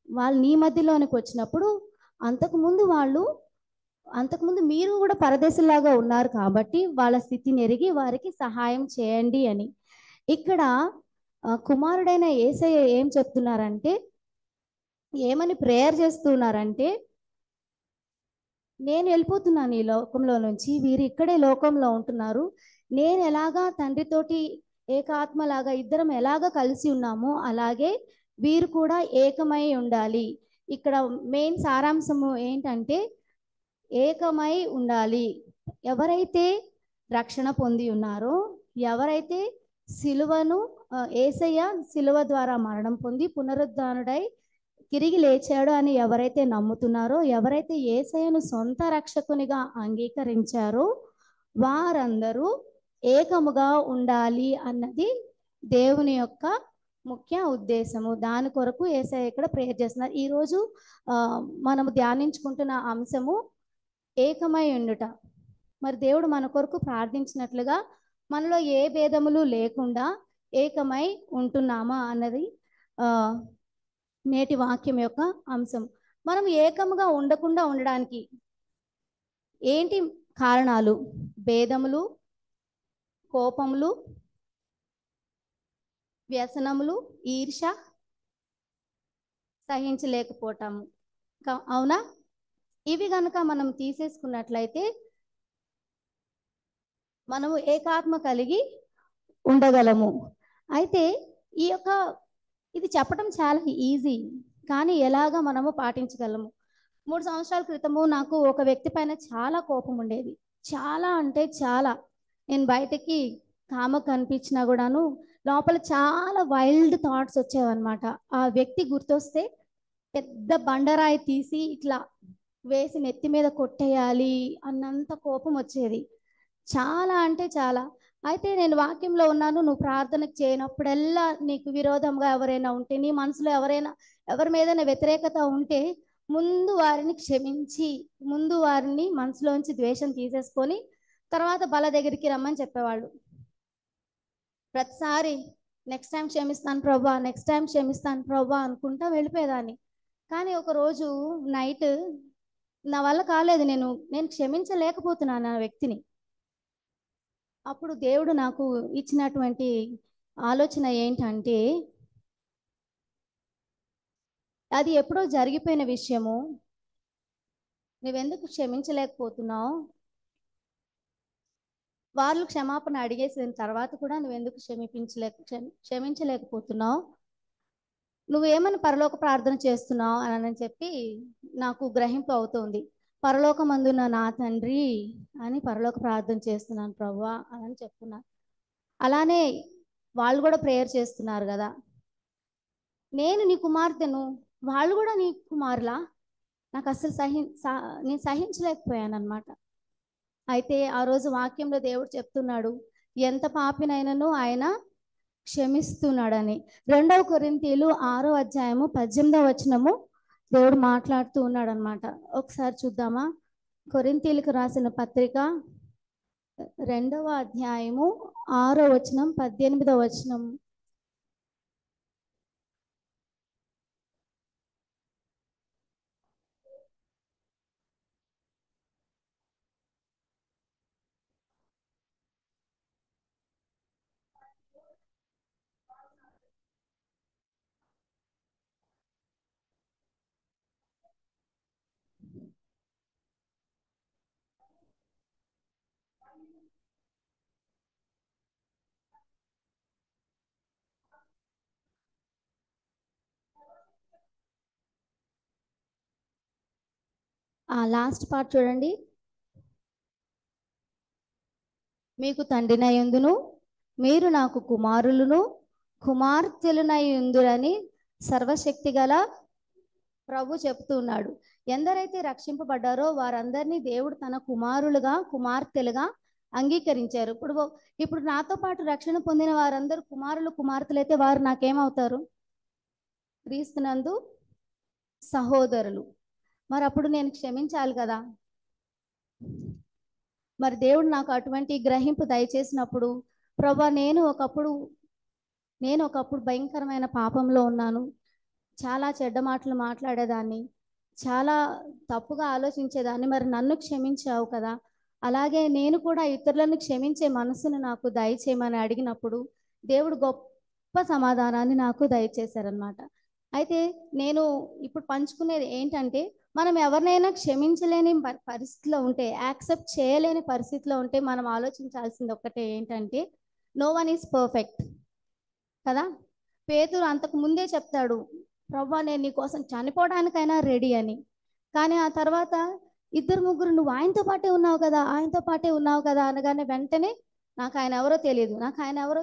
వాళ్ళు నీ మధ్యలోనికి వచ్చినప్పుడు అంతకుముందు మీరు కూడా పరదేశులాగా ఉన్నారు కాబట్టి వాళ్ళ స్థితిని ఎరిగి వారికి సహాయం చేయండి అని. ఇక్కడ కుమారుడైన యేసయ్య ఏం చెప్తున్నారంటే, ఏమని ప్రేయర్ చేస్తున్నారంటే, నేను వెళ్ళిపోతున్నాను ఈ లోకంలో నుంచి, వీరు ఇక్కడే లోకంలో ఉంటున్నారు. నేను ఎలాగా తండ్రితోటి ఏకాత్మలాగా ఇద్దరం ఎలాగా కలిసి ఉన్నామో అలాగే వీరు కూడా ఏకమై ఉండాలి. ఇక్కడ మెయిన్ సారాంశము ఏంటంటే ఏకమై ఉండాలి. ఎవరైతే రక్షణ పొంది ఉన్నారో, ఎవరైతే సిలువను యేసయ్య సిలువ ద్వారా మరణం పొంది పునరుద్ధానుడై తిరిగి లేచాడు అని ఎవరైతే నమ్ముతున్నారో, ఎవరైతే యేసయ్యను సొంత రక్షకునిగా అంగీకరించారో వారందరూ ఏకముగా ఉండాలి అన్నది దేవుని యొక్క ముఖ్య ఉద్దేశము. దాని కొరకు యేసయ్య ఇక్కడ ప్రేయర్ చేస్తున్నారు. ఈరోజు మనము ధ్యానించుకుంటున్న అంశము ఏకమై ఉండుట. మరి దేవుడు మన కొరకు ప్రార్థించినట్లుగా మనలో ఏ భేదములు లేకుండా ఏకమై ఉంటున్నామా అన్నది నేటి వాక్యం యొక్క అంశం. మనం ఏకముగా ఉండకుండా ఉండడానికి ఏంటి కారణాలు? భేదములు, కోపములు, వ్యసనములు, ఈర్ష, సహించలేకపోవటము. అవునా? ఇవి కనుక మనం తీసేసుకున్నట్లయితే మనము ఏకాత్మ కలిగి ఉండగలము. అయితే ఇది చెప్పడం చాలా ఈజీ, కానీ ఎలాగా మనము పాటించగలము? 3 సంవత్సరాల క్రితము నాకు ఒక వ్యక్తి పైన చాలా కోపం ఉండేది. చాలా అంటే చాలా. నేను బయటకి కామ కనిపించినా కూడాను లోపల చాలా వైల్డ్ థాట్స్ వచ్చేవన్నమాట. ఆ వ్యక్తి గుర్తొస్తే పెద్ద బండరాయి తీసి ఇట్లా వేసి నెత్తి మీద కొట్టేయాలి అన్నంత కోపం వచ్చేది. చాలా అంటే చాలా. అయితే నేను వాక్యంలో ఉన్నాను, నువ్వు ప్రార్థనకు చేయనప్పుడల్లా నీకు విరోధంగా ఎవరైనా ఉంటే, నీ మనసులో ఎవరి మీద వ్యతిరేకత ఉంటే ముందు వారిని క్షమించి, ముందు వారిని మనసులోంచి ద్వేషం తీసేసుకొని తర్వాత బల దగ్గరికి రమ్మని చెప్పేవాళ్ళు. ప్రతిసారి నెక్స్ట్ టైం క్షమిస్తాను ప్రభా, నెక్స్ట్ టైం క్షమిస్తాను ప్రభా అనుకుంటా వెళ్ళిపోయేదాన్ని. కానీ ఒకరోజు నైట్ నా వల్ల కాలేదు, నేను క్షమించలేకపోతున్నాను ఆ వ్యక్తిని. అప్పుడు దేవుడు నాకు ఇచ్చినటువంటి ఆలోచన ఏంటంటే, అది ఎప్పుడో జరిగిపోయిన విషయము, నువ్వెందుకు క్షమించలేకపోతున్నావు? వాళ్ళు క్షమాపణ అడిగేసిన తర్వాత కూడా నువ్వెందుకు క్షమించలేకపోతున్నావు? నువ్వేమని పరలోక ప్రార్థన చేస్తున్నావు అని చెప్పి నాకు గ్రహింపు అవుతుంది. పరలోకమందున్న నా తండ్రి అని పరలోక ప్రార్థన చేస్తున్నాను ప్రభువా అని చెప్తున్నా. అలానే వాళ్ళు కూడా ప్రేయర్ చేస్తున్నారు కదా, నేను నీ కుమార్తెను, వాళ్ళు కూడా నీ కుమారులా? నాకు అసలు నేను సహించలేకపోయాను అనమాట. అయితే ఆ రోజు వాక్యంలో దేవుడు చెప్తున్నాడు, ఎంత పాపినైనను ఆయన క్షమిస్తున్నాడని. 2 కొరింథీయులు 6వ అధ్యాయము 18వ వచనము దేవుడు మాట్లాడుతూ ఉన్నాడు అనమాట. ఒకసారి చూద్దామా? కొరింథీయులకు రాసిన పత్రిక 2వ అధ్యాయము 6వ వచనం 18వ వచనం. ఆ లాస్ట్ పార్ట్ చూడండి. మీకు తండ్రినయుందును, మీరు నాకు కుమారులను కుమార్తెలునయుందురని సర్వశక్తి గల ప్రభు చెప్తున్నాడు. ఎందరైతే రక్షింపబడ్డారో వారందరినీ దేవుడు తన కుమారులుగా కుమార్తెలుగా అంగీకరించారు. ఇప్పుడు నాతో పాటు రక్షణ పొందిన వారందరూ కుమారులు కుమార్తెలైతే వారు నాకేమవుతారు? క్రీస్తునందు సహోదరులు. మరి అప్పుడు నేను క్షమించాలి కదా. మరి దేవుడు నాకు అటువంటి గ్రహింపు దయచేసినప్పుడు, ప్రభా నేను ఒకప్పుడు భయంకరమైన పాపంలో ఉన్నాను, చాలా చెడ్డ మాటలు మాట్లాడేదాన్ని, చాలా తప్పుగా ఆలోచించేదాన్ని, మరి నన్ను క్షమించావు కదా, అలాగే నేను కూడా ఇతరులను క్షమించే మనసును నాకు దయచేయమని అడిగినప్పుడు దేవుడు గొప్ప సమాధానాన్ని నాకు దయచేశారనమాట. అయితే నేను ఇప్పుడు పంచుకునేది ఏంటంటే, మనం ఎవరినైనా క్షమించలేని పరిస్థితిలో ఉంటే, యాక్సెప్ట్ చేయలేని పరిస్థితిలో ఉంటే మనం ఆలోచించాల్సింది ఒక్కటే ఏంటంటే, నో వన్ ఈజ్ పర్ఫెక్ట్ కదా. పేతురు అంతకు ముందే చెప్తాడు, ప్రభా నేను నీ కోసం చనిపోవడానికైనా రెడీ అని. కానీ ఆ తర్వాత 2-3 నువ్వు ఆయనతో పాటే ఉన్నావు కదా అనగానే వెంటనే నాకు ఆయన ఎవరో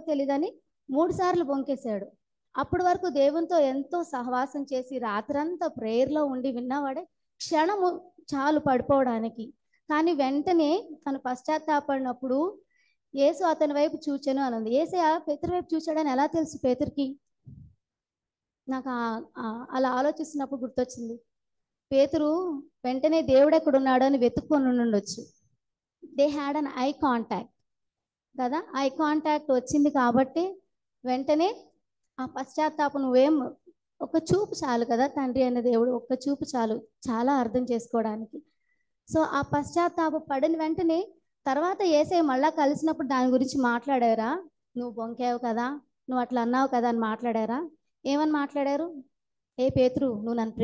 తెలియదు అని 3 సార్లు బొంకేశాడు. అప్పటి వరకు దేవునితో ఎంతో సహవాసం చేసి రాత్రంతా ప్రేయర్లో ఉండి విన్నవాడే క్షణము చాలు పడిపోవడానికి. కానీ వెంటనే తను పశ్చాత్తాపడినప్పుడు యేసు అతని వైపు చూచెను అని ఉంది. యేసయ్య పేతురు వైపు చూచాడని ఎలా తెలుసు పేతురుకి? నాకు అలా ఆలోచిస్తున్నప్పుడు గుర్తొచ్చింది, పేతురు వెంటనే దేవుడు ఎక్కడున్నాడు అని వెతుక్కొని ఉండొచ్చు. They had an eye contact కదా. ఐ కాంటాక్ట్ వచ్చింది కాబట్టి వెంటనే ఆ పశ్చాత్తాపం, నువ్వేం ఒక చూపు చాలు కదా, తండ్రి అనే దేవుడు ఒక్క చూపు చాలు చాలా అర్థం చేసుకోవడానికి. సో ఆ పశ్చాత్తాప పడిన వెంటనే తర్వాత యేసయ్య మళ్ళా కలిసినప్పుడు దాని గురించి మాట్లాడారా? నువ్వు బొంకావు కదా, నువ్వు అట్లా అన్నావు కదా అని మాట్లాడారా? ఏమని మాట్లాడారు? ఏ పేతురు నువ్వు నన్ను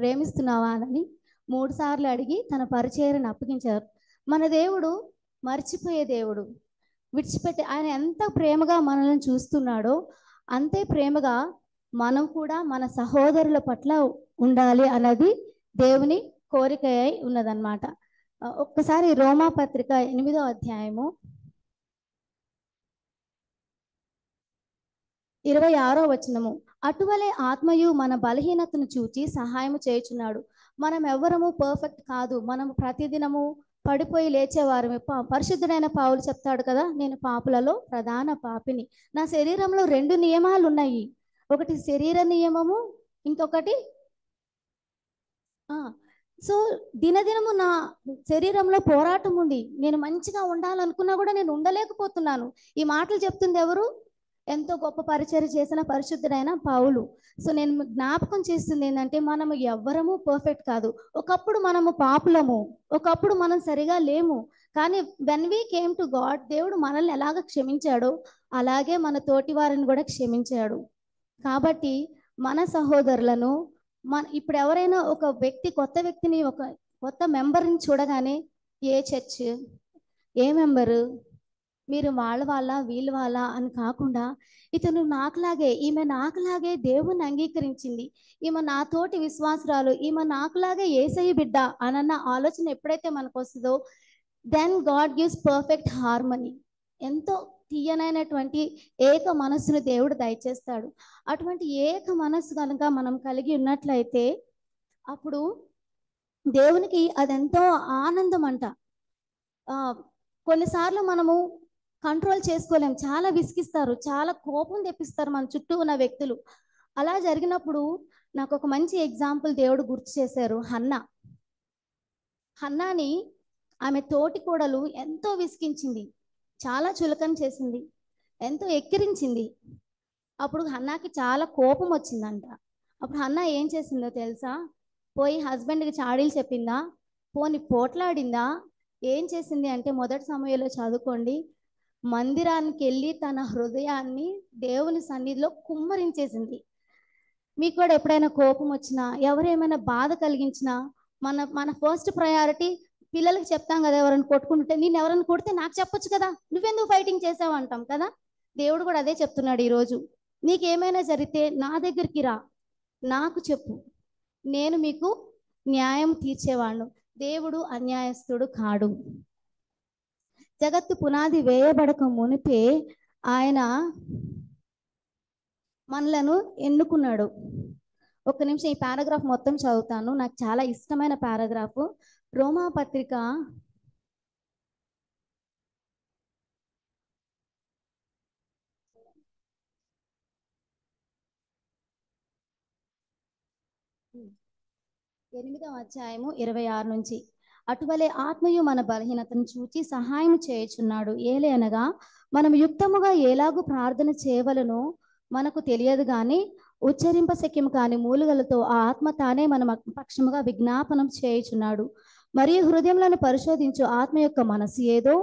ప్రేమిస్తున్నావా అని 3 సార్లు అడిగి తన పరిచర్యను అప్పగించారు. మన దేవుడు మర్చిపోయే దేవుడు, విడిచిపెట్టి ఆయన ఎంత ప్రేమగా మనల్ని చూస్తున్నాడో అంతే ప్రేమగా మనం కూడా మన సహోదరుల పట్ల ఉండాలి అన్నది దేవుని కోరిక అయి ఉన్నదన్నమాట. ఒక్కసారి రోమా పత్రిక 8వ అధ్యాయము 26వ వచనము. అటువలే ఆత్మయు మన బలహీనతను చూచి సహాయము చేయుచున్నాడు. మనం ఎవ్వరము పర్ఫెక్ట్ కాదు, మనం ప్రతిదినము పడిపోయి లేచేవారమే. పరిశుద్ధుడైన పౌలు చెప్తాడు కదా, నేను పాపులలో ప్రధాన పాపిని. నా శరీరంలో 2 నియమాలు ఉన్నాయి, ఒకటి శరీర నియమము, ఇంకొకటి సో దినదినము నా శరీరంలో పోరాటం ఉంది. నేను మంచిగా ఉండాలనుకున్నా కూడా నేను ఉండలేకపోతున్నాను. ఈ మాటలు చెప్తుంది ఎవరు? ఎంతో గొప్ప పరిచర్య చేసిన పరిశుద్ధుడైన పౌలు. సో నేను జ్ఞాపకం చేస్తుంది ఏంటంటే, మనము ఎవ్వరము పర్ఫెక్ట్ కాదు. ఒకప్పుడు మనము పాపులము, ఒకప్పుడు మనం సరిగా లేము. కానీ when we came to God, దేవుడు మనల్ని ఎలాగ క్షమించాడో అలాగే మన తోటి వారిని కూడా క్షమించాడు. కాబట్టి మన సహోదరులను ఇప్పుడు ఎవరైనా ఒక వ్యక్తి కొత్త వ్యక్తిని, ఒక కొత్త మెంబర్ని చూడగానే ఏ చర్చ్, ఏ మెంబరు, మీరు వాళ్ళ వీళ్ళ వాళ్ళ అని కాకుండా, ఇతను నాకులాగే, ఈమె నాకులాగే దేవుని అంగీకరించింది, ఈమె నాతోటి విశ్వాసురాలు, ఈమె నాకులాగే యేసయ్య బిడ్డ అన్న ఆలోచన ఎప్పుడైతే మనకు వస్తుందో, then God gives perfect harmony. ఎంతో తీయనైనటువంటి ఏక మనస్సును దేవుడు దయచేస్తాడు. అటువంటి ఏక మనస్సు కనుక మనం కలిగి ఉన్నట్లయితే అప్పుడు దేవునికి అదెంతో ఆనందం అంట. కొన్నిసార్లు మనము కంట్రోల్ చేసుకోలేం, చాలా విసిగిస్తారు, చాలా కోపం తెప్పిస్తారు మన చుట్టూ ఉన్న వ్యక్తులు. అలా జరిగినప్పుడు నాకు ఒక మంచి ఎగ్జాంపుల్ దేవుడు గుర్తు చేశారు. హన్నాని ఆమె తోటి కోడలు ఎంతో విసిగించింది, చాలా చులకన చేసింది, ఎంతో ఎక్కిరించింది. అప్పుడు హన్నాకి చాలా కోపం వచ్చిందంట. అప్పుడు హన్నా ఏం చేసిందో తెలుసా? పోయి హస్బెండ్కి చాడీలు చెప్పిందా, పోని పోట్లాడిందా, ఏం చేసింది అంటే, మొదటి సమయంలో చదువుకోండి, మందిరానికి వెళ్ళి తన హృదయాన్ని దేవుని సన్నిధిలో కుమ్మరించేసింది. మీకు కూడా ఎప్పుడైనా కోపం వచ్చినా, ఎవరేమైనా బాధ కలిగించినా, మన ఫస్ట్ ప్రయారిటీ పిల్లలకి చెప్తాం కదా, ఎవరైనా కొట్టుకుంటుంటే, నేను ఎవరైనా కొడితే నాకు చెప్పొచ్చు కదా, నువ్వెందుకు ఫైటింగ్ చేసావు అంటాం కదా. దేవుడు కూడా అదే చెప్తున్నాడు ఈరోజు. నీకేమైనా జరిగితే నా దగ్గరికి రా, నాకు చెప్పు, నేను మీకు న్యాయం తీర్చేవాడు. దేవుడు అన్యాయస్తుడు కాడు. జగత్తు పునాది వేయబడక మునిపే ఆయన మనలను ఎన్నుకున్నాడు. ఒక్క నిమిషం ఈ పారాగ్రాఫ్ మొత్తం చదువుతాను, నాకు చాలా ఇష్టమైన పారాగ్రాఫ్. రోమా పత్రిక 8వ అధ్యాయము 26 నుంచి. అటువలే ఆత్మయు మన బలహీనతను చూచి సహాయం చేయుచున్నాడు. ఏలయనగా మనం యుక్తముగా ఎలాగూ ప్రార్థన చేయవలనో మనకు తెలియదు గాని, ఉచ్చరింపశక్యం కాని మూలుగలతో ఆ ఆత్మ తానే మన పక్షముగా విజ్ఞాపనం చేయుచున్నాడు. మరియు హృదయములను పరిశోధించు ఆత్మ యొక్క మనసు ఏదో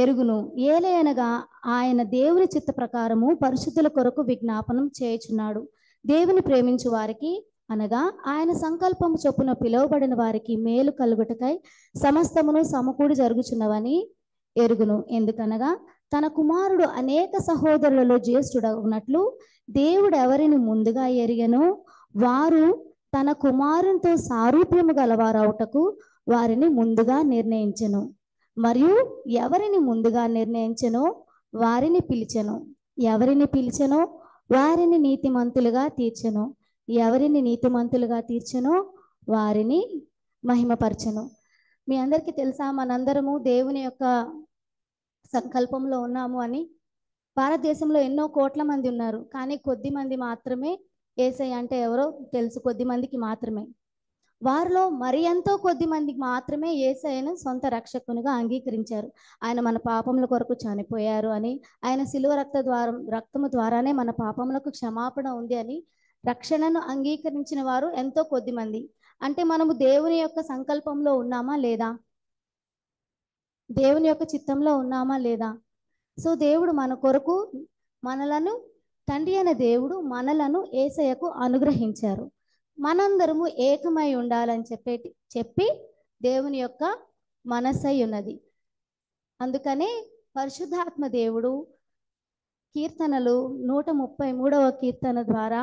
ఎరుగును. ఏలయనగా ఆయన దేవుని చిత్త ప్రకారము పరిశుద్ధుల కొరకు విజ్ఞాపనం చేయుచున్నాడు. దేవుని ప్రేమించు వారికి, అనగా ఆయన సంకల్పము చొప్పున పిలువబడిన వారికి మేలు కలుగుటకై సమస్తమును సమకూడి జరుగుచున్నవని ఎరుగును. ఎందుకనగా తన కుమారుడు అనేక సహోదరులలో జ్యేష్ఠుడగునట్లు దేవుడు ఎవరిని ముందుగా ఎరిగెనో వారు తన కుమారునితో సారూప్యము గలవారవుటకు వారిని ముందుగా నిర్ణయించెను. మరియు ఎవరిని ముందుగా నిర్ణయించెనో వారిని పిలిచెను, ఎవరిని పిలిచెనో వారిని నీతిమంతులుగా తీర్చెను, ఎవరిని నీతిమంతులుగా తీర్చెనో వారిని మహిమపరచెను. మీ అందరికీ తెలుసా, మనందరము దేవుని యొక్క సంకల్పంలో ఉన్నాము అని. భారతదేశంలో ఎన్నో కోట్ల మంది ఉన్నారు, కానీ కొద్ది మంది మాత్రమే యేసయ్య అంటే ఎవరో తెలుసు, కొద్ది మందికి మాత్రమే. వారిలో మరి ఎంతో కొద్ది మందికి మాత్రమే యేసయ్యను సొంత రక్షకునిగా అంగీకరించారు. ఆయన మన పాపముల కొరకు చనిపోయారు అని, ఆయన శిలువ రక్తము ద్వారానే మన పాపములకు క్షమాపణ ఉంది అని రక్షణను అంగీకరించిన వారు ఎంతో కొద్ది మంది. అంటే మనము దేవుని యొక్క సంకల్పంలో ఉన్నామా లేదా? దేవుని యొక్క చిత్తంలో ఉన్నామా లేదా? సో దేవుడు మన కొరకు మనలను, తండ్రి అయిన దేవుడు మనలను యేసయ్యకు అనుగ్రహించారు. మనందరము ఏకమై ఉండాలని చెప్పి దేవుని యొక్క మనస్సై ఉన్నది. అందుకనే పరిశుద్ధాత్మ దేవుడు కీర్తనలు 133వ కీర్తన ద్వారా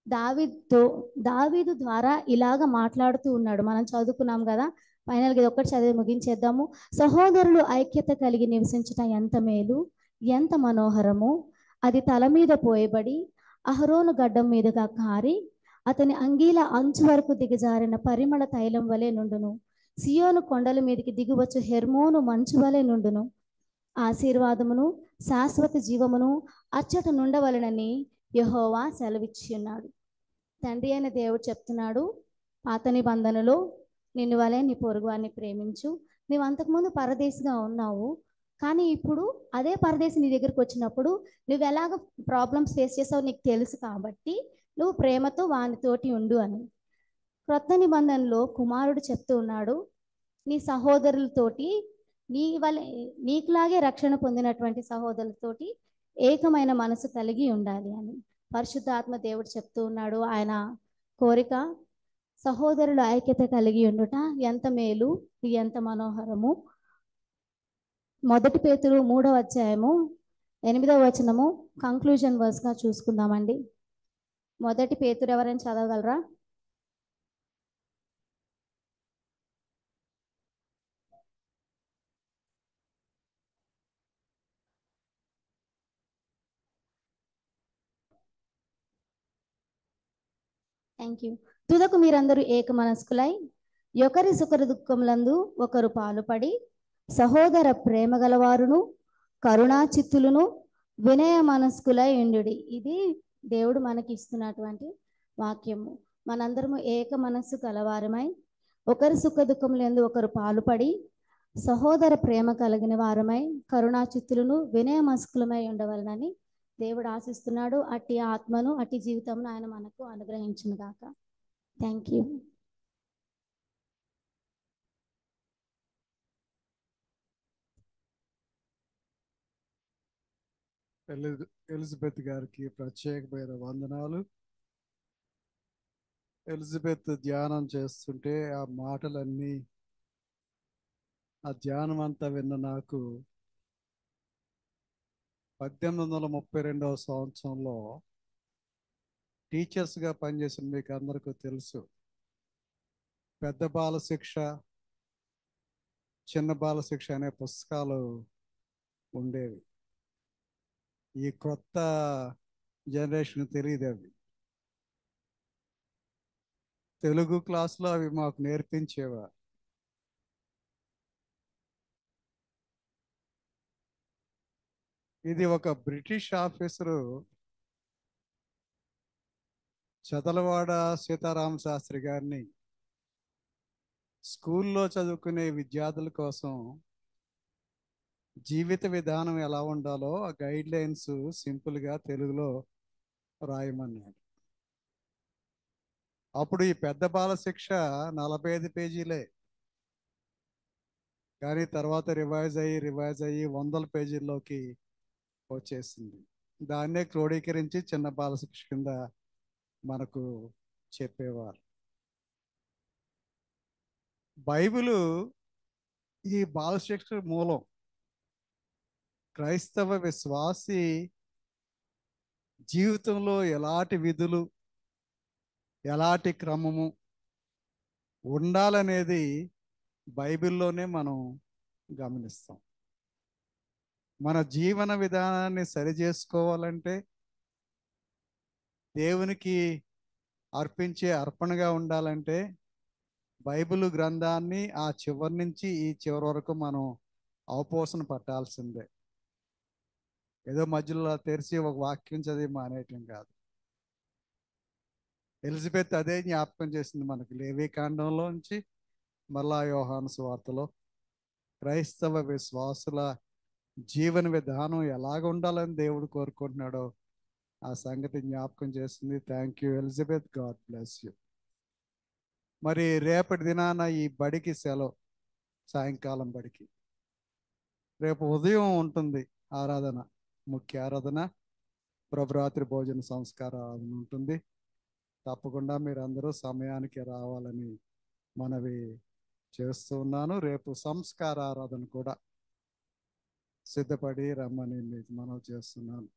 దావీదు ద్వారా ఇలాగ మాట్లాడుతూ ఉన్నాడు. మనం చదువుకున్నాం కదా, ఫైనల్గా ఇది ఒక్కటి చదివి ముగించేద్దాము. సహోదరులు ఐక్యత కలిగి నివసించుట ఎంత మేలు, ఎంత మనోహరము. అది తల మీద పోయబడి అహరోను గడ్డం మీదుగా కారి అతని అంగీల అంచు వరకు దిగజారిన పరిమళ తైలం వలె నుండును. సియోను కొండల మీదకి దిగువచ్చు హెర్మోను మంచు వలె నుండును. ఆశీర్వాదమును శాశ్వత జీవమును అచ్చట నుండవలనని యెహోవా సెలవిచ్చి ఉన్నాడు. తండ్రి అయిన దేవుడు చెప్తున్నాడు, పాత నిబంధనలో నిన్ను వలె నీ పొరుగువాన్ని ప్రేమించు. నువ్వు అంతకుముందు పరదేశిగా ఉన్నావు, కానీ ఇప్పుడు అదే పరదేశి నీ దగ్గరికి వచ్చినప్పుడు నువ్వు ఎలాగ ప్రాబ్లమ్స్ ఫేస్ చేసావో నీకు తెలుసు కాబట్టి నువ్వు ప్రేమతో వానితోటి ఉండు అని. క్రొత్త నిబంధనలో కుమారుడు చెప్తూ ఉన్నాడు, నీ సహోదరులతోటి నీకులాగే రక్షణ పొందినటువంటి సహోదరులతోటి ఏకమైన మనసు కలిగి ఉండాలి అని పరిశుద్ధాత్మ దేవుడు చెప్తూ ఉన్నాడు. ఆయన కోరిక సహోదరుల ఐక్యత కలిగి ఉండుట ఎంత మేలు, ఎంత మనోహరము. 1 పేతురు 3వ అధ్యాయము 8వ వచనము కంక్లూజన్ వర్స్ గా చూసుకుందామండి. 1 పేతురు ఎవరైనా చదవగలరా? Thank you. తుదకు మీరందరూ ఏక మనస్కులై ఒకరి సుఖ దుఃఖములందు ఒకరు పాలుపడి సహోదర ప్రేమ గలవారును కరుణా చిత్తులను వినయ మనస్కులై ఉండుడి. ఇది దేవుడు మనకి ఇస్తున్నటువంటి వాక్యము. మనందరము ఏక మనస్సు కలవారమై ఒకరి సుఖ దుఃఖములందు ఒకరు పాలుపడి సహోదర ప్రేమ కలిగిన వారమై కరుణా చిత్తులను వినయ మనస్కులమై ఉండవలనని దేవుడు ఆశిస్తున్నాడు. అట్టి ఆత్మను, అట్టి జీవితంను ఆయన మనకు అనుగ్రహించును గాక. Thank you. ఎలిజబెత్ గారికి ప్రత్యేకమైన వందనాలు. ఎలిజబెత్ ధ్యానం చేస్తుంటే ఆ మాటలన్నీ, ఆ ధ్యానం అంతా విన్న నాకు 1832వ సంవత్సరంలో టీచర్స్గా పనిచేసిన మీకు అందరికీ తెలుసు, పెద్ద బాల శిక్ష, చిన్న బాల శిక్ష అనే పుస్తకాలు ఉండేవి. ఈ కొత్త జనరేషన్ తెలియదు అవి. తెలుగు క్లాసులో అవి మాకు నేర్పించేవారు. ఇది ఒక బ్రిటిష్ ఆఫీసరు చదలవాడ సీతారామ శాస్త్రి గారిని స్కూల్లో చదువుకునే విద్యార్థుల కోసం జీవిత విధానం ఎలా ఉండాలో ఆ గైడ్ లైన్స్ సింపుల్గా తెలుగులో రాయమన్నాడు. అప్పుడు ఈ పెద్ద బాల శిక్ష 45 పేజీలే, కానీ తర్వాత రివైజ్ అయ్యి 100 పేజీల్లోకి వచ్చేసింది. దాన్నే క్రోడీకరించి చిన్న బాల శిక్ష కింద మనకు చెప్పేవారు. బైబిలు ఈ బాల శిక్ష మూలం. క్రైస్తవ విశ్వాసి జీవితంలో ఎలాంటి విధులు, ఎలాంటి క్రమము ఉండాలనేది బైబిల్లోనే మనం గమనిస్తాం. మన జీవన విధానాన్ని సరిచేసుకోవాలంటే, దేవునికి అర్పించే అర్పణగా ఉండాలంటే బైబిల్ గ్రంథాన్ని ఆ చివరి నుంచి ఈ చివరి వరకు మనం అవపోసన పట్టాల్సిందే. ఏదో మధ్యలో తెరిచి ఒక వాక్యం చదివి మానేయటం కాదు. ఎలిజబెత్ అదే జ్ఞాపకం చేసింది మనకి లేవి కాండంలోంచి మళ్ళా యోహాను సువార్తలో. క్రైస్తవ విశ్వాసుల జీవన విధానం ఎలాగ ఉండాలని దేవుడు కోరుకుంటున్నాడో ఆ సంగతి జ్ఞాపకం చేస్తుంది. Thank you Elizabeth, God bless you. మరి రేపటి దినాన ఈ బడికి సెలవు, సాయంకాలం బడికి. రేపు ఉదయం ఉంటుంది ఆరాధన, ముఖ్య ఆరాధన, ప్రభురాత్రి భోజన సంస్కార ఆరాధన ఉంటుంది. తప్పకుండా మీరు అందరూ సమయానికి రావాలని మనవి చేస్తూ ఉన్నాను. రేపు సంస్కార ఆరాధన కూడా సిద్ధపడి రమ్మని మీకు మనవి చేస్తున్నాను.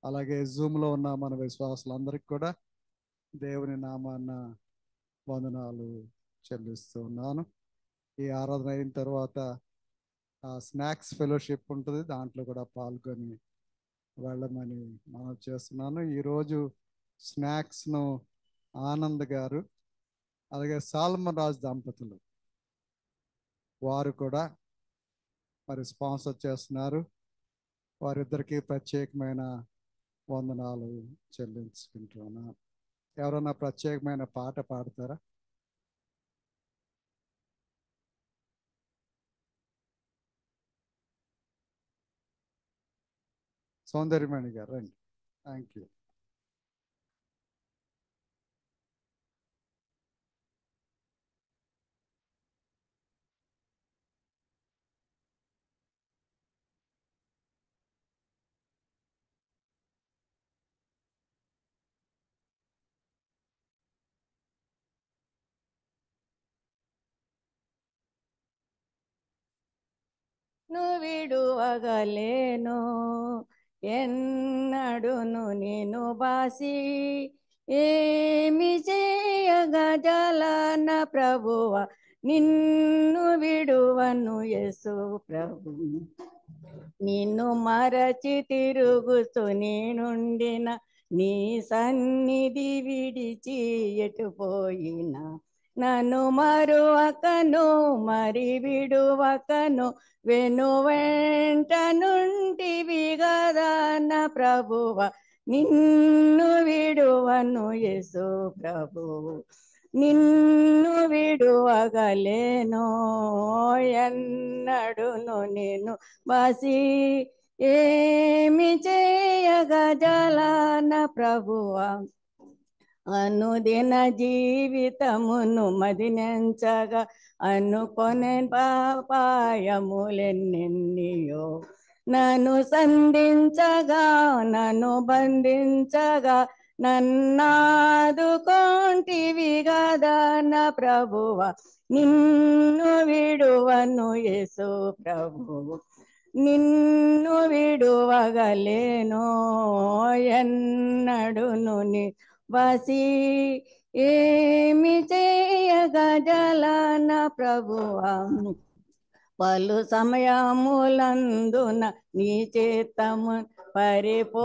అలాగే జూమ్లో ఉన్న మన విశ్వాసులందరికీ కూడా దేవుని నామాన్న వందనాలు చెల్లిస్తూ ఉన్నాను. ఈ ఆరాధన అయిన తర్వాత స్నాక్స్ ఫెలోషిప్ ఉంటుంది, దాంట్లో కూడా పాల్గొని వెళ్ళమని మనవి చేస్తున్నాను. ఈరోజు స్నాక్స్ను ఆనంద్ గారు అలాగే సాల్మన్ రాజ్ దంపతులు వారు కూడా మరి స్పాన్సర్ చేస్తున్నారు. వారిద్దరికీ ప్రత్యేకమైన వందనాలు చెల్లించుకుంటున్నాను. ఎవరైనా ప్రత్యేకమైన పాట పాడతారా? సౌందర్యమణి గారు రండి. Thank you. విడువగలేను ఎన్నడును నేను బాసి ఏమి చేయగజలన ప్రభువ నిన్ను విడువను యేసు ప్రభు. నిన్ను మరచి తిరుగుతూ నేనుండిన నీ సన్నిధి విడిచి ఎటుపోయినా నన్ను మరువకను మరి విడువకను వెను వెంట నుండివి గదా నా ప్రభువ నిన్ను విడువను యేసు ప్రభు. నిన్ను విడువగలేను ఎన్నడును నేను బాసి ఏమి చేయగజలన ప్రభువ. అనుదిన జీవితమును మదినంచగా అనుకొనే పాపాయములెన్నెన్నియో నన్ను సంధించగా నన్ను బంధించగా నన్నాదుకొంటివి గదా నా ప్రభువ నిన్ను విడువను యేసు ప్రభు. నిన్ను విడువగలేను ఎన్నడును నీ బసి ఏమి చేయగజలన ప్రభువ. పలు సమయములందున నీ చిత్తము పరిపూర్ణముగానే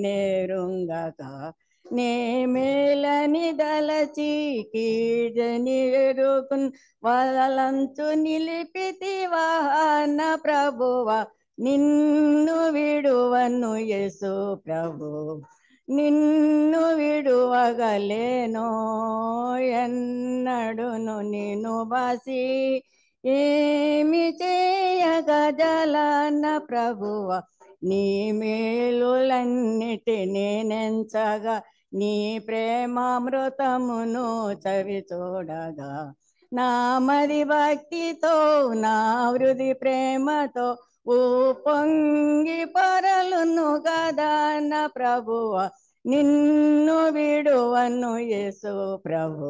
నేరుంగగా నే మేలని దలచి కీడని ఎరుగున్ వదలంచు నిలిపితివా నా ప్రభువ నిన్ను విడువను యేసు ప్రభు. నిన్ను విడువగలేను ఎన్నడును నేను బాసి ఏమి చేయగజలన ప్రభువ. నీ మేలులన్నిటి నేనెంచగా నీ ప్రేమామృతమును చవి చూడగా నా మది భక్తితో నా హృది ప్రేమతో పొంగి పొరలును గదా నా ప్రభువ నిన్ను విడువను యేసు ప్రభు.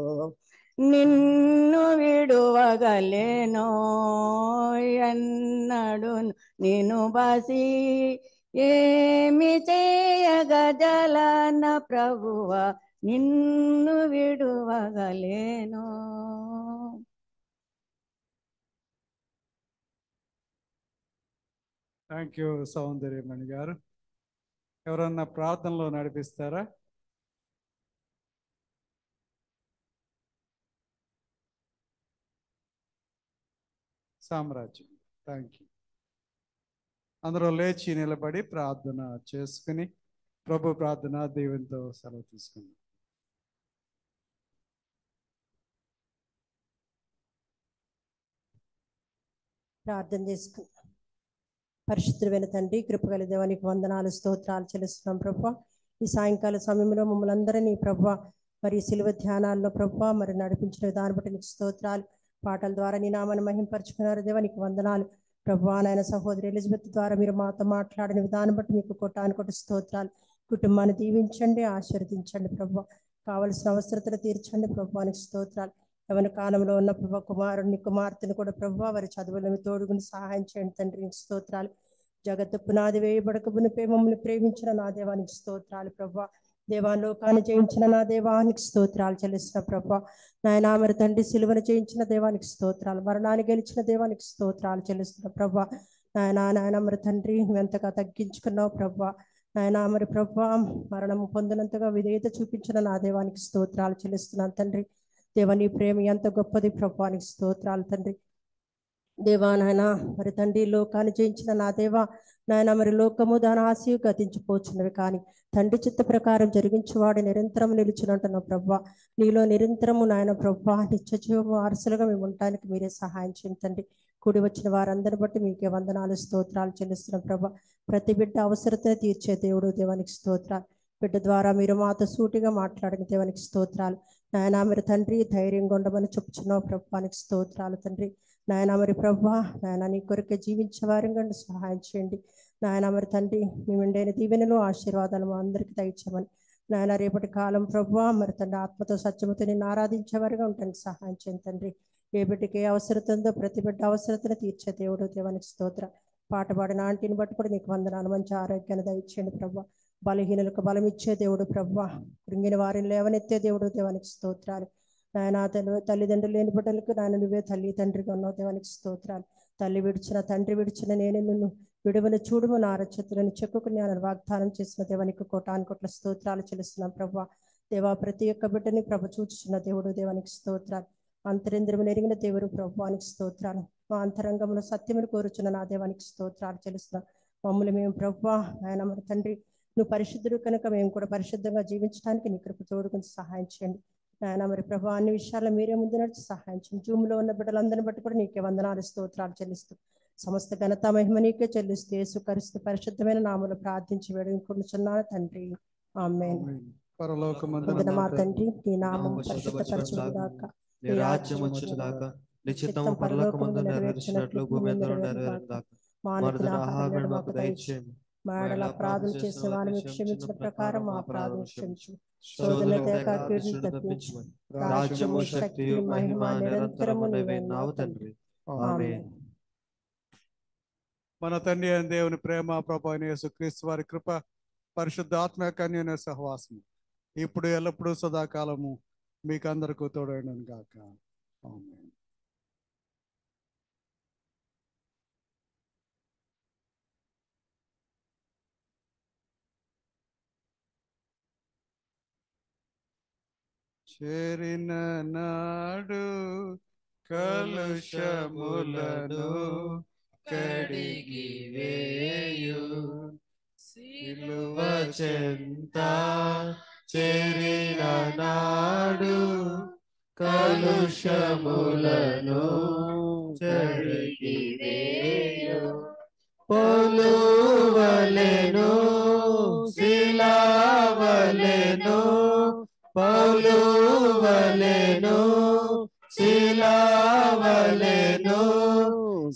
నిన్ను విడువగలేను ఎన్నడును నేను బాసి ఏమి చేయగజలన ప్రభువ నిన్ను విడువగలేను. థ్యాంక్ యూ సౌందర్యమణి గారు. ఎవరన్నా ప్రార్థనలో నడిపిస్తారా? సామ్రాజ్యం. Thank you. అందరూ లేచి నిలబడి ప్రార్థన చేసుకుని ప్రభు ప్రార్థన దేవునితో సెలవు తీసుకుందాం. ప్రార్థన చేసుకుందాం. పరిశుద్ధుడైన తండ్రి, కృపగల దేవానికి వందనాలు స్తోత్రాలు చెల్లిస్తున్నాం ప్రభా. ఈ సాయంకాల సమయంలో మమ్మల్ని అందరినీ ప్రభా మరి సిలువ ధ్యానాల్లో ప్రభా మరి నడిపించిన విధానం బట్టి నీకు స్తోత్రాలు. పాటల ద్వారా నీ నామాన్ని మహింపరుచుకున్నారు దేవానికి వందనాలు ప్రభా. నాయన సహోదరి ఎలిజబెత్ ద్వారా మీరు మాతో మాట్లాడిన విధానం బట్టి మీకు కొట్టానుకొట్టి స్తోత్రాలు. కుటుంబాన్ని దీవించండి, ఆశీర్వదించండి ప్రభా. కావలసిన అవసరతలు తీర్చండి ప్రభానికి స్తోత్రాలు. యవన కాలంలో ఉన్న ప్రభా కుమారుని కుమార్తెను కూడా ప్రభా వారి చదువులను తోడుగుని సహాయం చేయండి తండ్రి నీకు స్తోత్రాలు. జగత్తు పునాది వేయబడక మునిపే మమ్మల్ని ప్రేమించిన నా దేవానికి స్తోత్రాలు ప్రభా. దేవాలోకాన్ని జయించిన నా దేవానికి స్తోత్రాలు చెల్లిస్తున్న ప్రభా. నాయన మరి తండ్రి సిలువను జయించిన దేవానికి స్తోత్రాలు, మరణాన్ని గెలిచిన దేవానికి స్తోత్రాలు చెల్లిస్తున్న ప్రభా. నాయన మరి తండ్రి నువ్వెంతగా తగ్గించుకున్నావు ప్రభా. నాయన మరి ప్రభా మరణము పొందినంతగా విధేయత చూపించిన నా దేవానికి స్తోత్రాలు చెల్లిస్తున్నాను తండ్రి. దేవా నీ ప్రేమ ఎంత గొప్పది ప్రభానికి స్తోత్రాలు తండ్రి. దేవా నాయన మరి తండ్రి లోకాన్ని జయించిన నా దేవా నాయన మరి లోకము దాని ఆశయు గతించిపోచున్నవి కానీ తండ్రి చిత్త ప్రకారం జరిగించేవాడు నిరంతరం నిలుచునంటున్నావు ప్రభా. నీలో నిరంతరము నాయన ప్రభా నిత్య జీవము వారసులుగా మేము ఉండటానికి మీరే సహాయం చేయండి తండ్రి. కూడి వచ్చిన వారందరిని బట్టి మీకే వందనాలు స్తోత్రాలు చెల్లిస్తున్నాం ప్రభా. ప్రతి బిడ్డ అవసరతను తీర్చే దేవుడు దేవానికి స్తోత్రాలు. బిడ్డ ద్వారా మీరు మాతో సూటిగా మాట్లాడిన దేవానికి స్తోత్రాలు. నాయనా మరి తండ్రి ధైర్యంగా ఉండమని చెప్పుచున్నావు ప్రభువానికి స్తోత్రాలు తండ్రి. నాయనా మరి ప్రభా నాయన నీ కొరకే జీవించే వారంగా సహాయం చేయండి. నాయనా మరి తండ్రి మీ మెండైన దీవెనలు ఆశీర్వాదాలు మా అందరికీ దయచేయమని నాయన రేపటి కాలం ప్రభా మరి తండ్రి ఆత్మతో సత్యముతో నిన్ను ఆరాధించేవారుగా ఉంటానికి సహాయం చేయండి తండ్రి. ఏ బిడ్డకి ఏ అవసరత ఉందో ప్రతి బిడ్డ అవసరతను తీర్చే దేవుడు దేవానికి స్తోత్ర. పాట పాడిన ఆంటీని బట్టి కూడా నీకు వందనాలు. మంచి ఆరోగ్యాన్ని దయచేయండి ప్రభా. బలహీనులకు బలం ఇచ్చే దేవుడు ప్రభా. కృంగిన వారిని లేవనెత్తే దేవుడు దేవానికి స్తోత్రాలు. నాయన తల్లిదండ్రులు లేని బిడ్డలకు నాయన నువ్వే తల్లి తండ్రిగా ఉన్నావు దేవానికి స్తోత్రాలు. తల్లి విడిచిన తండ్రి విడిచిన నేను నిన్ను విడువను చూడుము నా రక్షతులను చెక్కుకు నేను వాగ్దానం చేసిన దేవానికి కోటాను కోట్ల స్తోత్రాలు చెల్లిస్తున్నాం ప్రభా. దేవా ప్రతి ఒక్క బిడ్డని ప్రభ చూచుచున్న దేవుడు దేవానికి స్తోత్రాలు. అంతరింద్రము నెరిగిన దేవుడు ప్రభువానికి స్తోత్రాలు. మా అంతరంగంలో సత్యమును కోరుచున్న నా దేవానికి స్తోత్రాలు చెల్లిస్తున్నాం. మమ్మల్ని మేము ప్రభా ఆయన మరి తండ్రి నువ్వు పరిశుద్ధుడు కనుక మేము కూడా పరిశుద్ధంగా జీవించడానికి నీ కృప తోడుకుని సహాయం చేయండి. ఆయన మరి ప్రభా అన్ని విషయాల్లో మీరే ముందు నడిచి సహాయం చేయండి. జూమ్లో ఉన్న బిడ్డలందరిని బట్టి కూడా నీకే వందనాలు స్తోత్రాలు చెల్లిస్తూ సమస్త ఘనత మహిమ నీకే చెల్లిస్తూ యేసుక్రీస్తు పరిశుద్ధమైన నామములో ప్రార్థించి వేడుకొనుచున్నాను తండ్రి. ఆమేన్. పరలోకమందున్న మా తండ్రి నీ నామము పరిశుద్ధపరచుగాక. నీ రాజ్యం వచ్చుగాక. నీ చిత్తము పరలోకమందు నెరవేర్చినట్లు భూమి మీద నెరవేరుగాక. మా అనుదిన ఆహారమును మాకు దయచేయము. మా ఎడల అపరాధం చేసిన వారిని క్షమించిన ప్రకారం మా అపరాధం క్షమించు. శోధన తేక కీడును తప్పించు. రాజ్యము శక్తి మహిమ నిరంతరము నీవే నావు తండ్రి. ఆమేన్. మన తండ్రి అయిన దేవుని ప్రేమ ప్రభు అయిన యేసుక్రీస్తు వారి కృప పరిశుద్ధ ఆత్మ యొక్క అన్యోన్య సహవాసము ఇప్పుడు ఎల్లప్పుడూ సదాకాలము మీకు అందరికీ తోడైనను గాక. ఆమేన్. చేరిన నాడు కలుషములను కడిగి వేయు సిలువ చెంత చేరిన నాడు కలుషములను కడిగి వేయు పౌలువలెను శిలావలెను పౌలువలెను శిలావలెను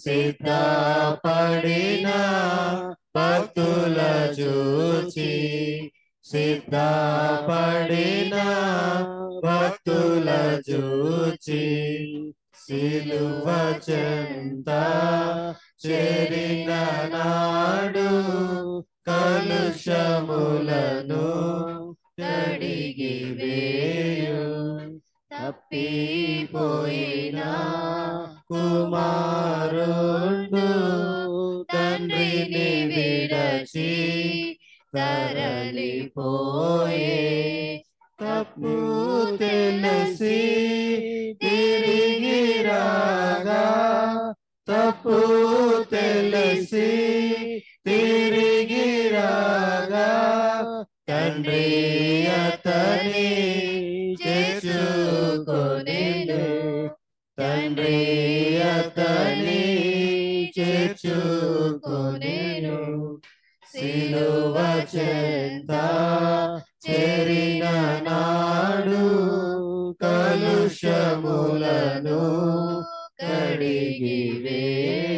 సిద్ధపడిన భక్తుల చూచి సిద్ధపడిన భక్తుల చూచి సిలువ చెంత చేరిన నాడు కలుషములను కడిగి వేయు తప్పిపోయిన కుమారుండు తండ్రిని విడచి తరలిపోయే తప్పు తెలిసి తిరిగి రాగా తప్పు తెలిసి తిరిగి రాగా తండ్రి అతని చేర్చుకొనెను తండ్రి అతని చేర్చుకొనెను సిలువ చెంత చేరిన నాడు కలుషములను కడిగి వేయు